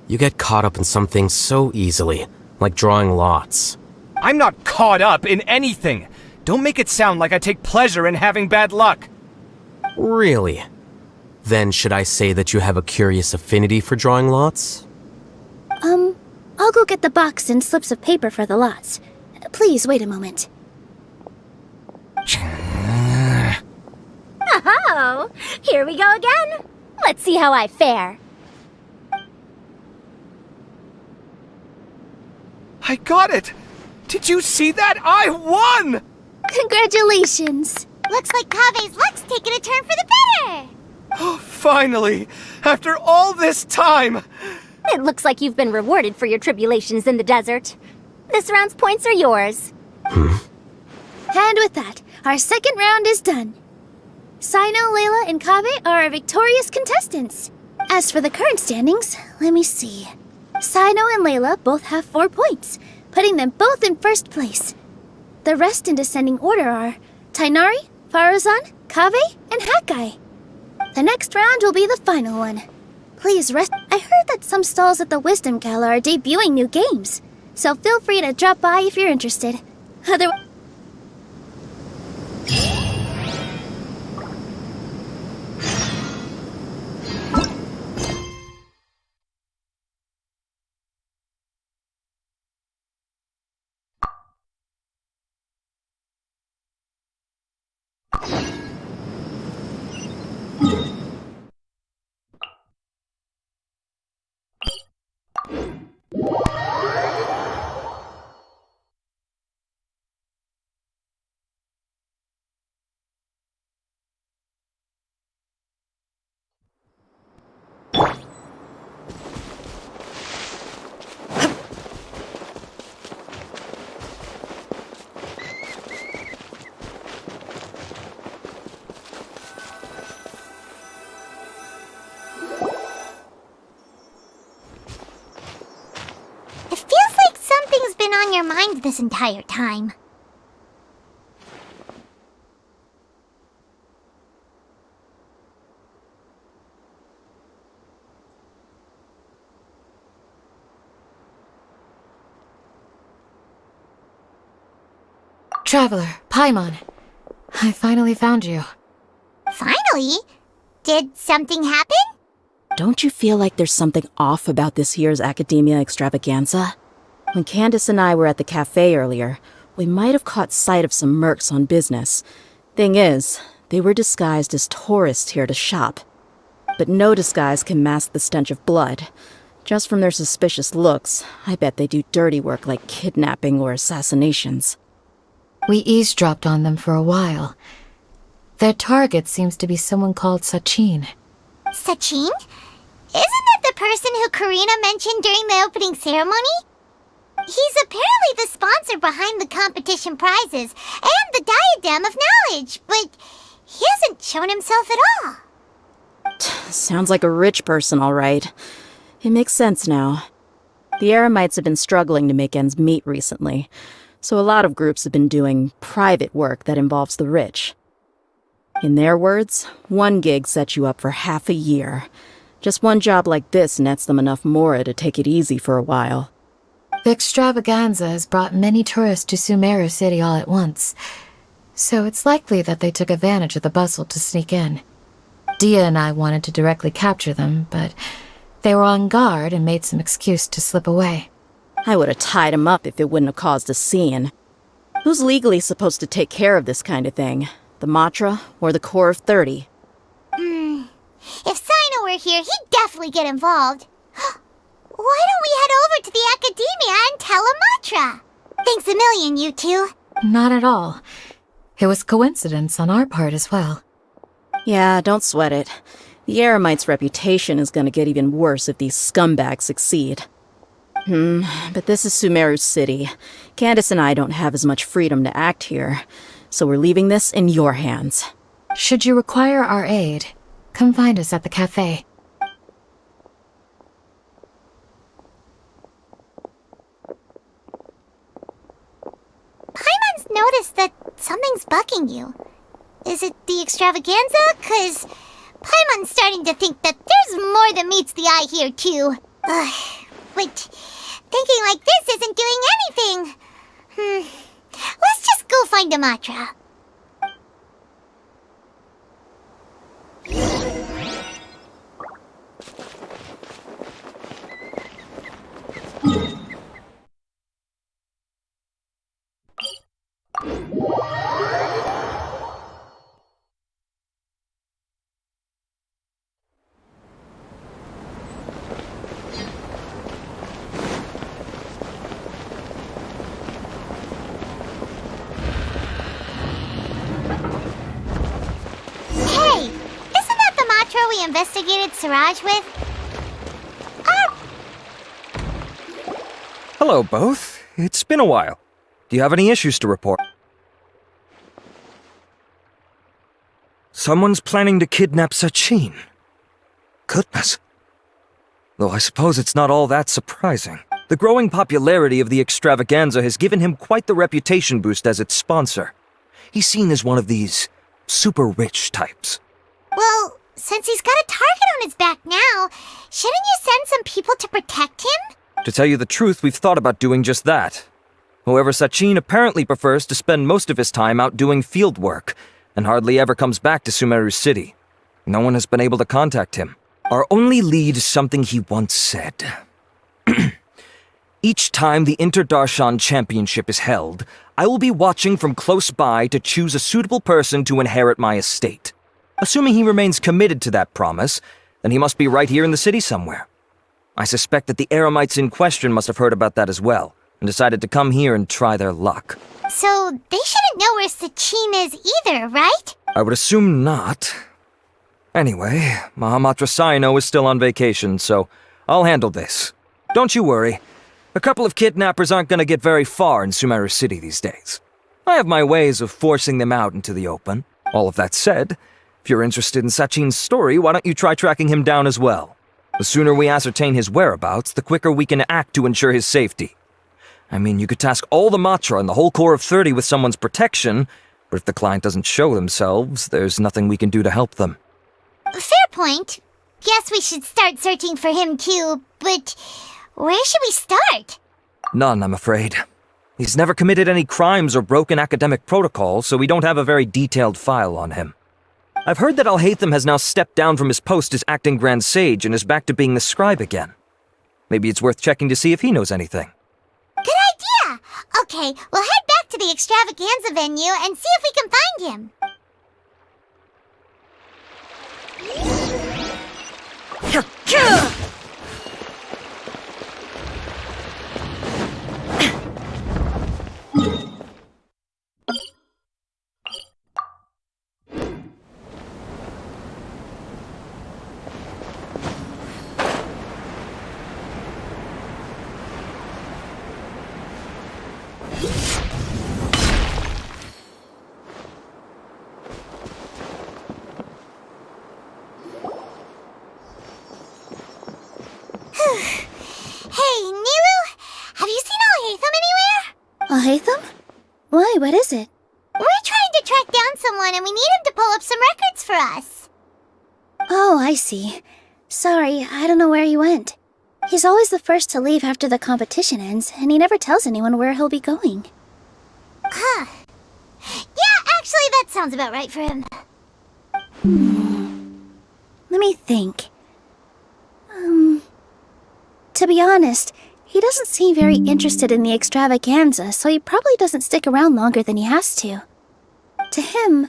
You get caught up in some things so easily, like drawing lots. I'm not caught up in anything! Don't make it sound like I take pleasure in having bad luck! Really? Then should I say that you have a curious affinity for drawing lots? I'll go get the box and slips of paper for the lots. Please wait a moment. Oh, here we go again. Let's see how I fare. I got it! Did you see that? I won! Congratulations! Looks like Kave's luck's taking a turn for the better! Oh, finally! After all this time! It looks like you've been rewarded for your tribulations in the desert. This round's points are yours. And with that, our second round is done. Sino, Layla, and Kaveh are our victorious contestants. As for the current standings, let me see. Sino and Layla both have 4 points, putting them both in first place. The rest in descending order are Tainari, Farazan, Kaveh, and Hakai. The next round will be the final one. Please rest. I heard that some stalls at the Wisdom Gala are debuting new games, so feel free to drop by if you're interested. Otherwise... It feels like something's been on your mind this entire time. Traveler, Paimon. I finally found you. Finally? Did something happen? Don't you feel like there's something off about this year's Academia Extravaganza? When Candace and I were at the cafe earlier, we might have caught sight of some mercs on business. Thing is, they were disguised as tourists here to shop. But no disguise can mask the stench of blood. Just from their suspicious looks, I bet they do dirty work like kidnapping or assassinations. We eavesdropped on them for a while. Their target seems to be someone called Sachin. Sachin? Isn't that the person who Karina mentioned during the opening ceremony? He's apparently the sponsor behind the competition prizes and the Diadem of Knowledge, but he hasn't shown himself at all. Sounds like a rich person, all right. It makes sense now. The Eremites have been struggling to make ends meet recently, so a lot of groups have been doing private work that involves the rich. In their words, one gig sets you up for half a year. Just one job like this nets them enough mora to take it easy for a while. The extravaganza has brought many tourists to Sumeru City all at once, so it's likely that they took advantage of the bustle to sneak in. Dia and I wanted to directly capture them, but they were on guard and made some excuse to slip away. I would have tied him up if it wouldn't have caused a scene. Who's legally supposed to take care of this kind of thing? The Matra or the Corps of 30? If Sino were here, he'd definitely get involved. Why don't we head over to the Academia and tell Amatra? Thanks a million, you two. Not at all. It was coincidence on our part as well. Yeah, don't sweat it. The Eremites' reputation is gonna get even worse if these scumbags succeed. But this is Sumeru City. Candace and I don't have as much freedom to act here, so we're leaving this in your hands. Should you require our aid, come find us at the cafe. attacking you? Is it the extravaganza? 'Cause Paimon's starting to think that there's more than meets the eye here, too. But thinking like this isn't doing anything. Let's just go find Amatra. We investigated Siraj with? Hello, both. It's been a while. Do you have any issues to report? Someone's planning to kidnap Sachin. Goodness. Though I suppose it's not all that surprising. The growing popularity of the extravaganza has given him quite the reputation boost as its sponsor. He's seen as one of these super rich types. Well, since he's got a target on his back now, shouldn't you send some people to protect him? To tell you the truth, we've thought about doing just that. However, Sachin apparently prefers to spend most of his time out doing field work, and hardly ever comes back to Sumeru City. No one has been able to contact him. Our only lead is something he once said. Each time the Inter-Darshan Championship is held, I will be watching from close by to choose a suitable person to inherit my estate. Assuming he remains committed to that promise, then he must be right here in the city somewhere. I suspect that the Eremites in question must have heard about that as well, and decided to come here and try their luck. So they shouldn't know where Sachin is either, right? I would assume not. Anyway, Mahamatra Saino is still on vacation, so I'll handle this. Don't you worry. A couple of kidnappers aren't going to get very far in Sumeru City these days. I have my ways of forcing them out into the open. All of that said, if you're interested in Sachin's story, why don't you try tracking him down as well? The sooner we ascertain his whereabouts, the quicker we can act to ensure his safety. I mean, you could task all the Matra and the whole Corps of 30 with someone's protection, but if the client doesn't show themselves, there's nothing we can do to help them. Fair point. Guess we should start searching for him too, but where should we start? None, I'm afraid. He's never committed any crimes or broken academic protocol, so we don't have a very detailed file on him. I've heard that Alhaitham has now stepped down from his post as acting Grand Sage and is back to being the scribe again. Maybe it's worth checking to see if he knows anything. Good idea! Okay, we'll head back to the extravaganza venue and see if we can find him. Hey, Niru! Have you seen Alhaitham anywhere? Alhaitham? Why, what is it? We're trying to track down someone and we need him to pull up some records for us. Oh, I see. Sorry, I don't know where he went. He's always the first to leave after the competition ends, and he never tells anyone where he'll be going. Huh. Yeah, actually, that sounds about right for him. Let me think. To be honest, he doesn't seem very interested in the extravaganza, so he probably doesn't stick around longer than he has to. To him,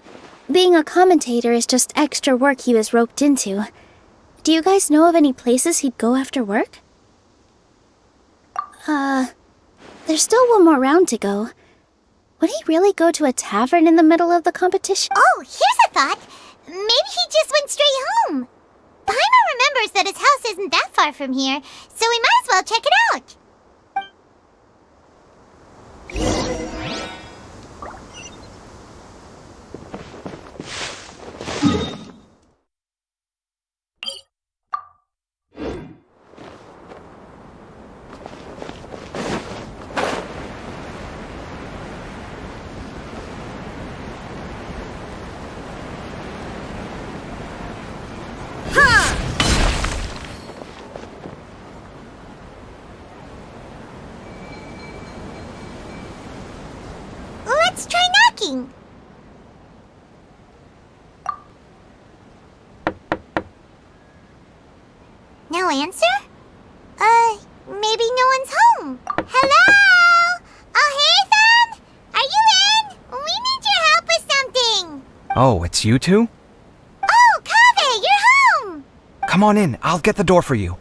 being a commentator is just extra work he was roped into. Do you guys know of any places he'd go after work? There's still one more round to go. Would he really go to a tavern in the middle of the competition? Oh, here's a thought. Maybe he just went straight home. Paimon remembers that his house isn't that far from here, so we might as well check it out. thinking. No answer? Maybe no one's home. Hello? Alhaitham? Are you in? We need your help with something. Oh, it's you two? Oh, Kaveh, you're home! Come on in, I'll get the door for you.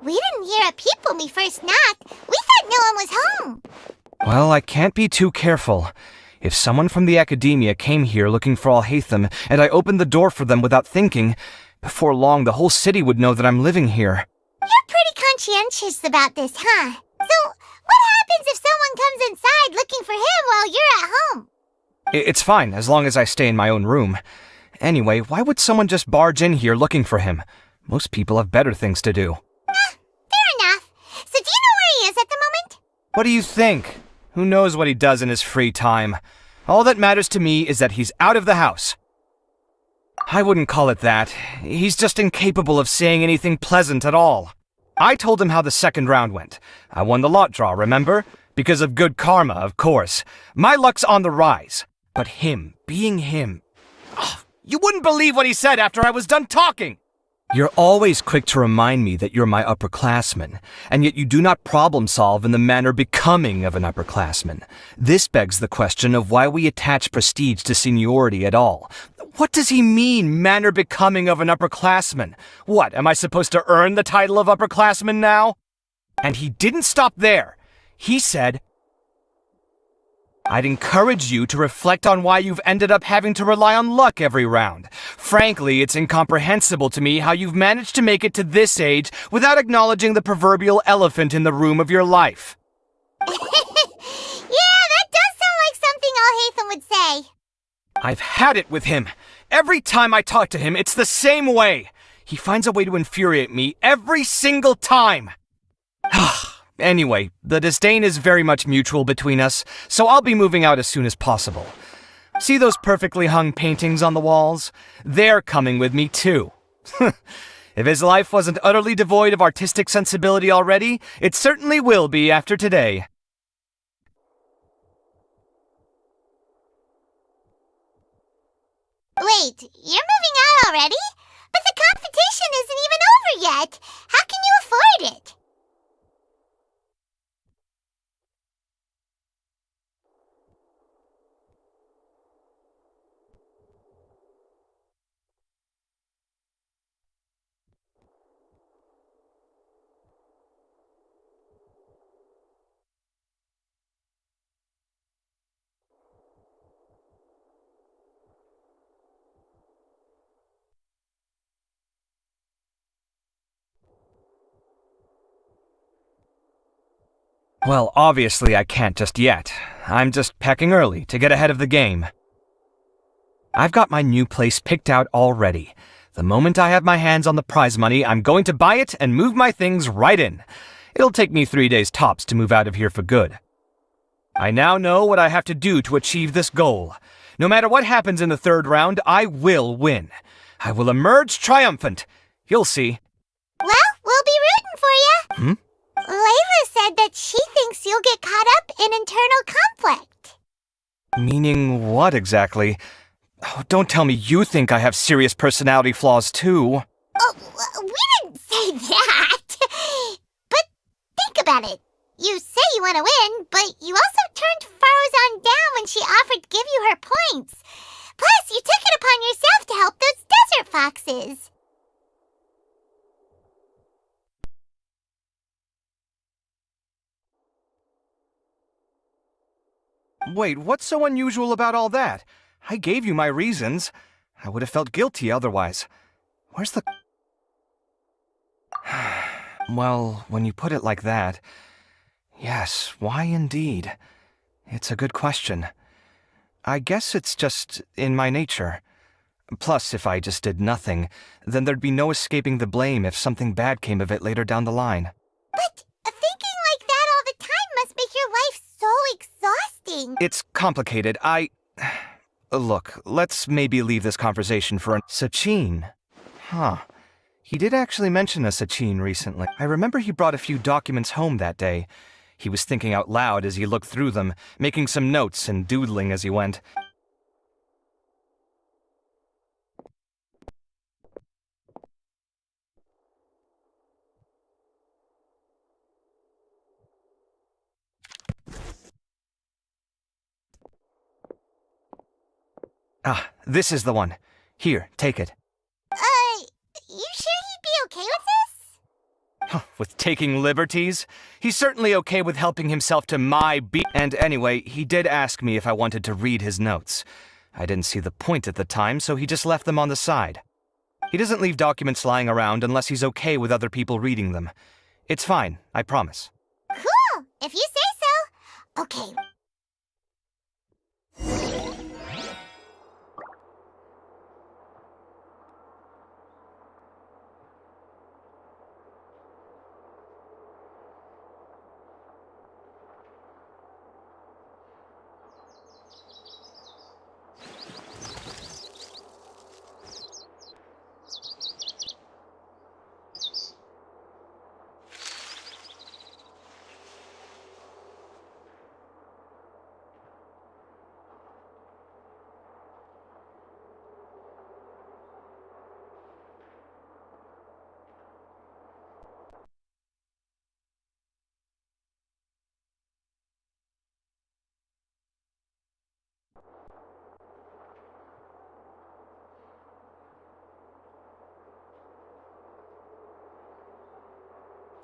We didn't hear a peep when we first knocked. We thought no one was home. Well, I can't be too careful. If someone from the academia came here looking for Alhaitham, and I opened the door for them without thinking, before long the whole city would know that I'm living here. You're pretty conscientious about this, huh? So, what happens if someone comes inside looking for him while you're at home? It's fine, as long as I stay in my own room. Anyway, why would someone just barge in here looking for him? Most people have better things to do. Fair enough. So do you know where he is at the moment? What do you think? Who knows what he does in his free time? All that matters to me is that he's out of the house. I wouldn't call it that. He's just incapable of saying anything pleasant at all. I told him how the second round went. I won the lot draw, remember? Because of good karma, of course. My luck's on the rise. But him, being him... Oh, you wouldn't believe what he said after I was done talking! You're always quick to remind me that you're my upperclassman, and yet you do not problem solve in the manner becoming of an upperclassman. This begs the question of why we attach prestige to seniority at all. What does he mean, manner becoming of an upperclassman? What, am I supposed to earn the title of upperclassman now? And he didn't stop there. He said, I'd encourage you to reflect on why you've ended up having to rely on luck every round. Frankly, it's incomprehensible to me how you've managed to make it to this age without acknowledging the proverbial elephant in the room of your life. Yeah, that does sound like something Alhaitham would say. I've had it with him. Every time I talk to him, it's the same way. He finds a way to infuriate me every single time. Anyway, the disdain is very much mutual between us, so I'll be moving out as soon as possible. See those perfectly hung paintings on the walls? They're coming with me too. If his life wasn't utterly devoid of artistic sensibility already, it certainly will be after today. Wait, you're moving out already? But the competition isn't even over yet. How can you afford it? Well, obviously I can't just yet. I'm just packing early to get ahead of the game. I've got my new place picked out already. The moment I have my hands on the prize money, I'm going to buy it and move my things right in. It'll take me 3 days tops to move out of here for good. I now know what I have to do to achieve this goal. No matter what happens in the third round, I will win. I will emerge triumphant. You'll see. Well, we'll be rooting for you. Layla said that she thinks you'll get caught up in internal conflict. Meaning what exactly? Oh, don't tell me you think I have serious personality flaws too. Oh, we didn't say that. But think about it. You say you want to win, but you also turned Farozan down when she offered to give you her points. Plus, you took it upon yourself to help those desert foxes. Wait, what's so unusual about all that? I gave you my reasons. I would have felt guilty otherwise. Where's the... Well, when you put it like that... Yes, why indeed? It's a good question. I guess it's just in my nature. Plus, if I just did nothing, then there'd be no escaping the blame if something bad came of it later down the line. But thinking interesting. It's complicated. Look, let's maybe leave this conversation for Sachin. Huh. He did actually mention a Sachin recently. I remember he brought a few documents home that day. He was thinking out loud as he looked through them, making some notes and doodling as he went. Ah, this is the one. Here, take it. You sure he'd be okay with this? With taking liberties? He's certainly okay with helping himself to my And anyway, he did ask me if I wanted to read his notes. I didn't see the point at the time, so he just left them on the side. He doesn't leave documents lying around unless he's okay with other people reading them. It's fine, I promise. Cool, if you say so. Okay.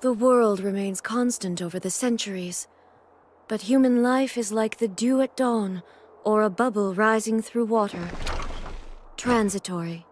The world remains constant over the centuries, but human life is like the dew at dawn, or a bubble rising through water. Transitory.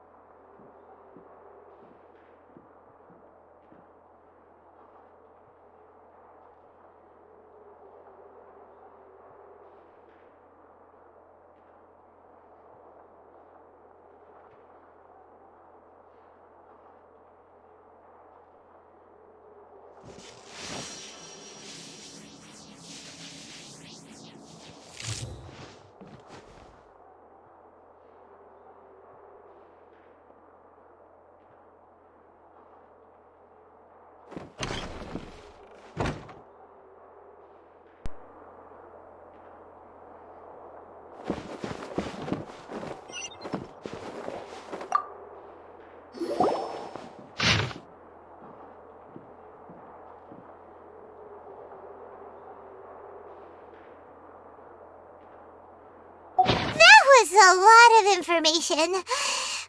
A lot of information.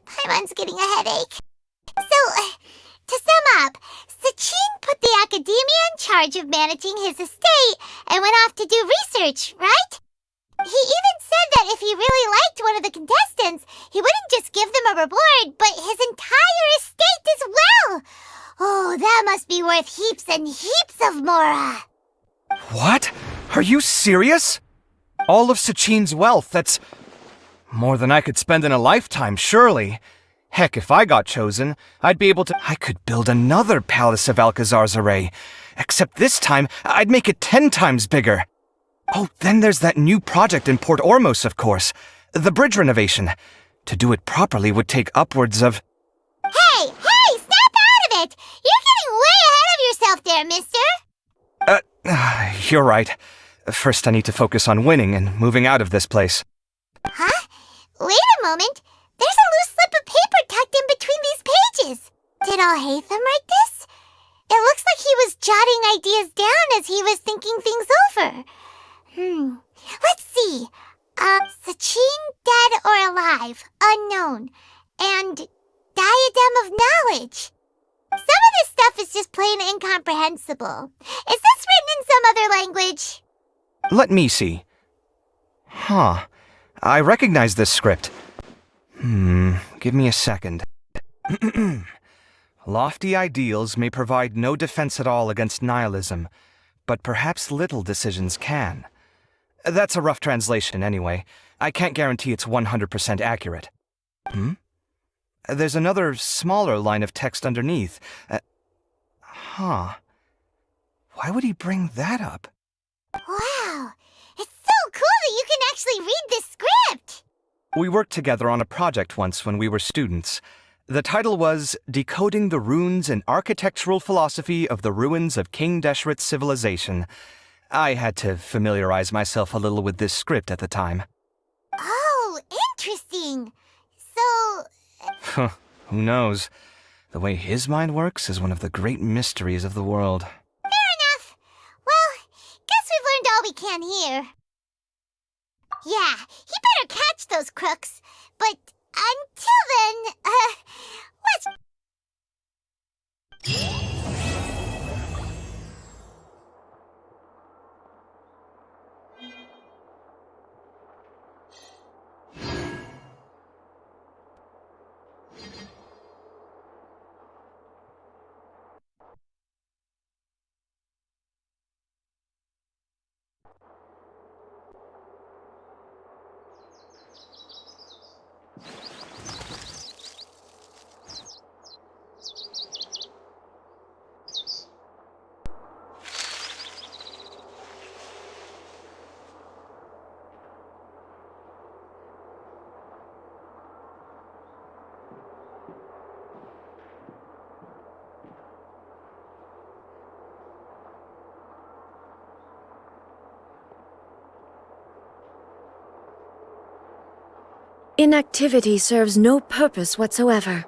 Paimon's getting a headache. So, to sum up, Sachin put the academia in charge of managing his estate and went off to do research, right? He even said that if he really liked one of the contestants, he wouldn't just give them a reward, but his entire estate as well. Oh, that must be worth heaps and heaps of Mora. What? Are you serious? All of Sachin's wealth, that's more than I could spend in a lifetime, surely. Heck, if I got chosen, I'd be able to— I could build another Palace of Alcazar's Array. Except this time, I'd make it 10 times bigger. Oh, then there's that new project in Port Ormos, of course. The bridge renovation. To do it properly would take upwards of— Hey, snap out of it! You're getting way ahead of yourself there, mister! You're right. First I need to focus on winning and moving out of this place. Huh? Wait a moment. There's a loose slip of paper tucked in between these pages. Did Alhaitham write this? It looks like he was jotting ideas down as he was thinking things over. Let's see. Sachin, dead or alive, unknown, and diadem of knowledge. Some of this stuff is just plain incomprehensible. Is this written in some other language? Let me see. Huh. I recognize this script. Give me a second. Lofty ideals may provide no defense at all against nihilism, but perhaps little decisions can. That's a rough translation anyway. I can't guarantee it's 100% accurate. There's another smaller line of text underneath. Why would he bring that up? Wow, it's so cool that you can actually read this script! We worked together on a project once when we were students. The title was Decoding the Runes and Architectural Philosophy of the Ruins of King Deshret's Civilization. I had to familiarize myself a little with this script at the time. Oh, interesting. So... Who knows? The way his mind works is one of the great mysteries of the world. Fair enough. Well, guess we've learned all we can here. Yeah, he better catch those crooks. But until then, let's... Inactivity serves no purpose whatsoever.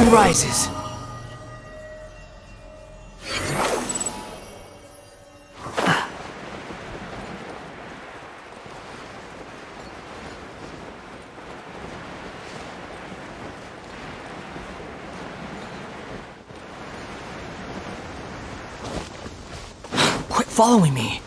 tide rises. Quit following me.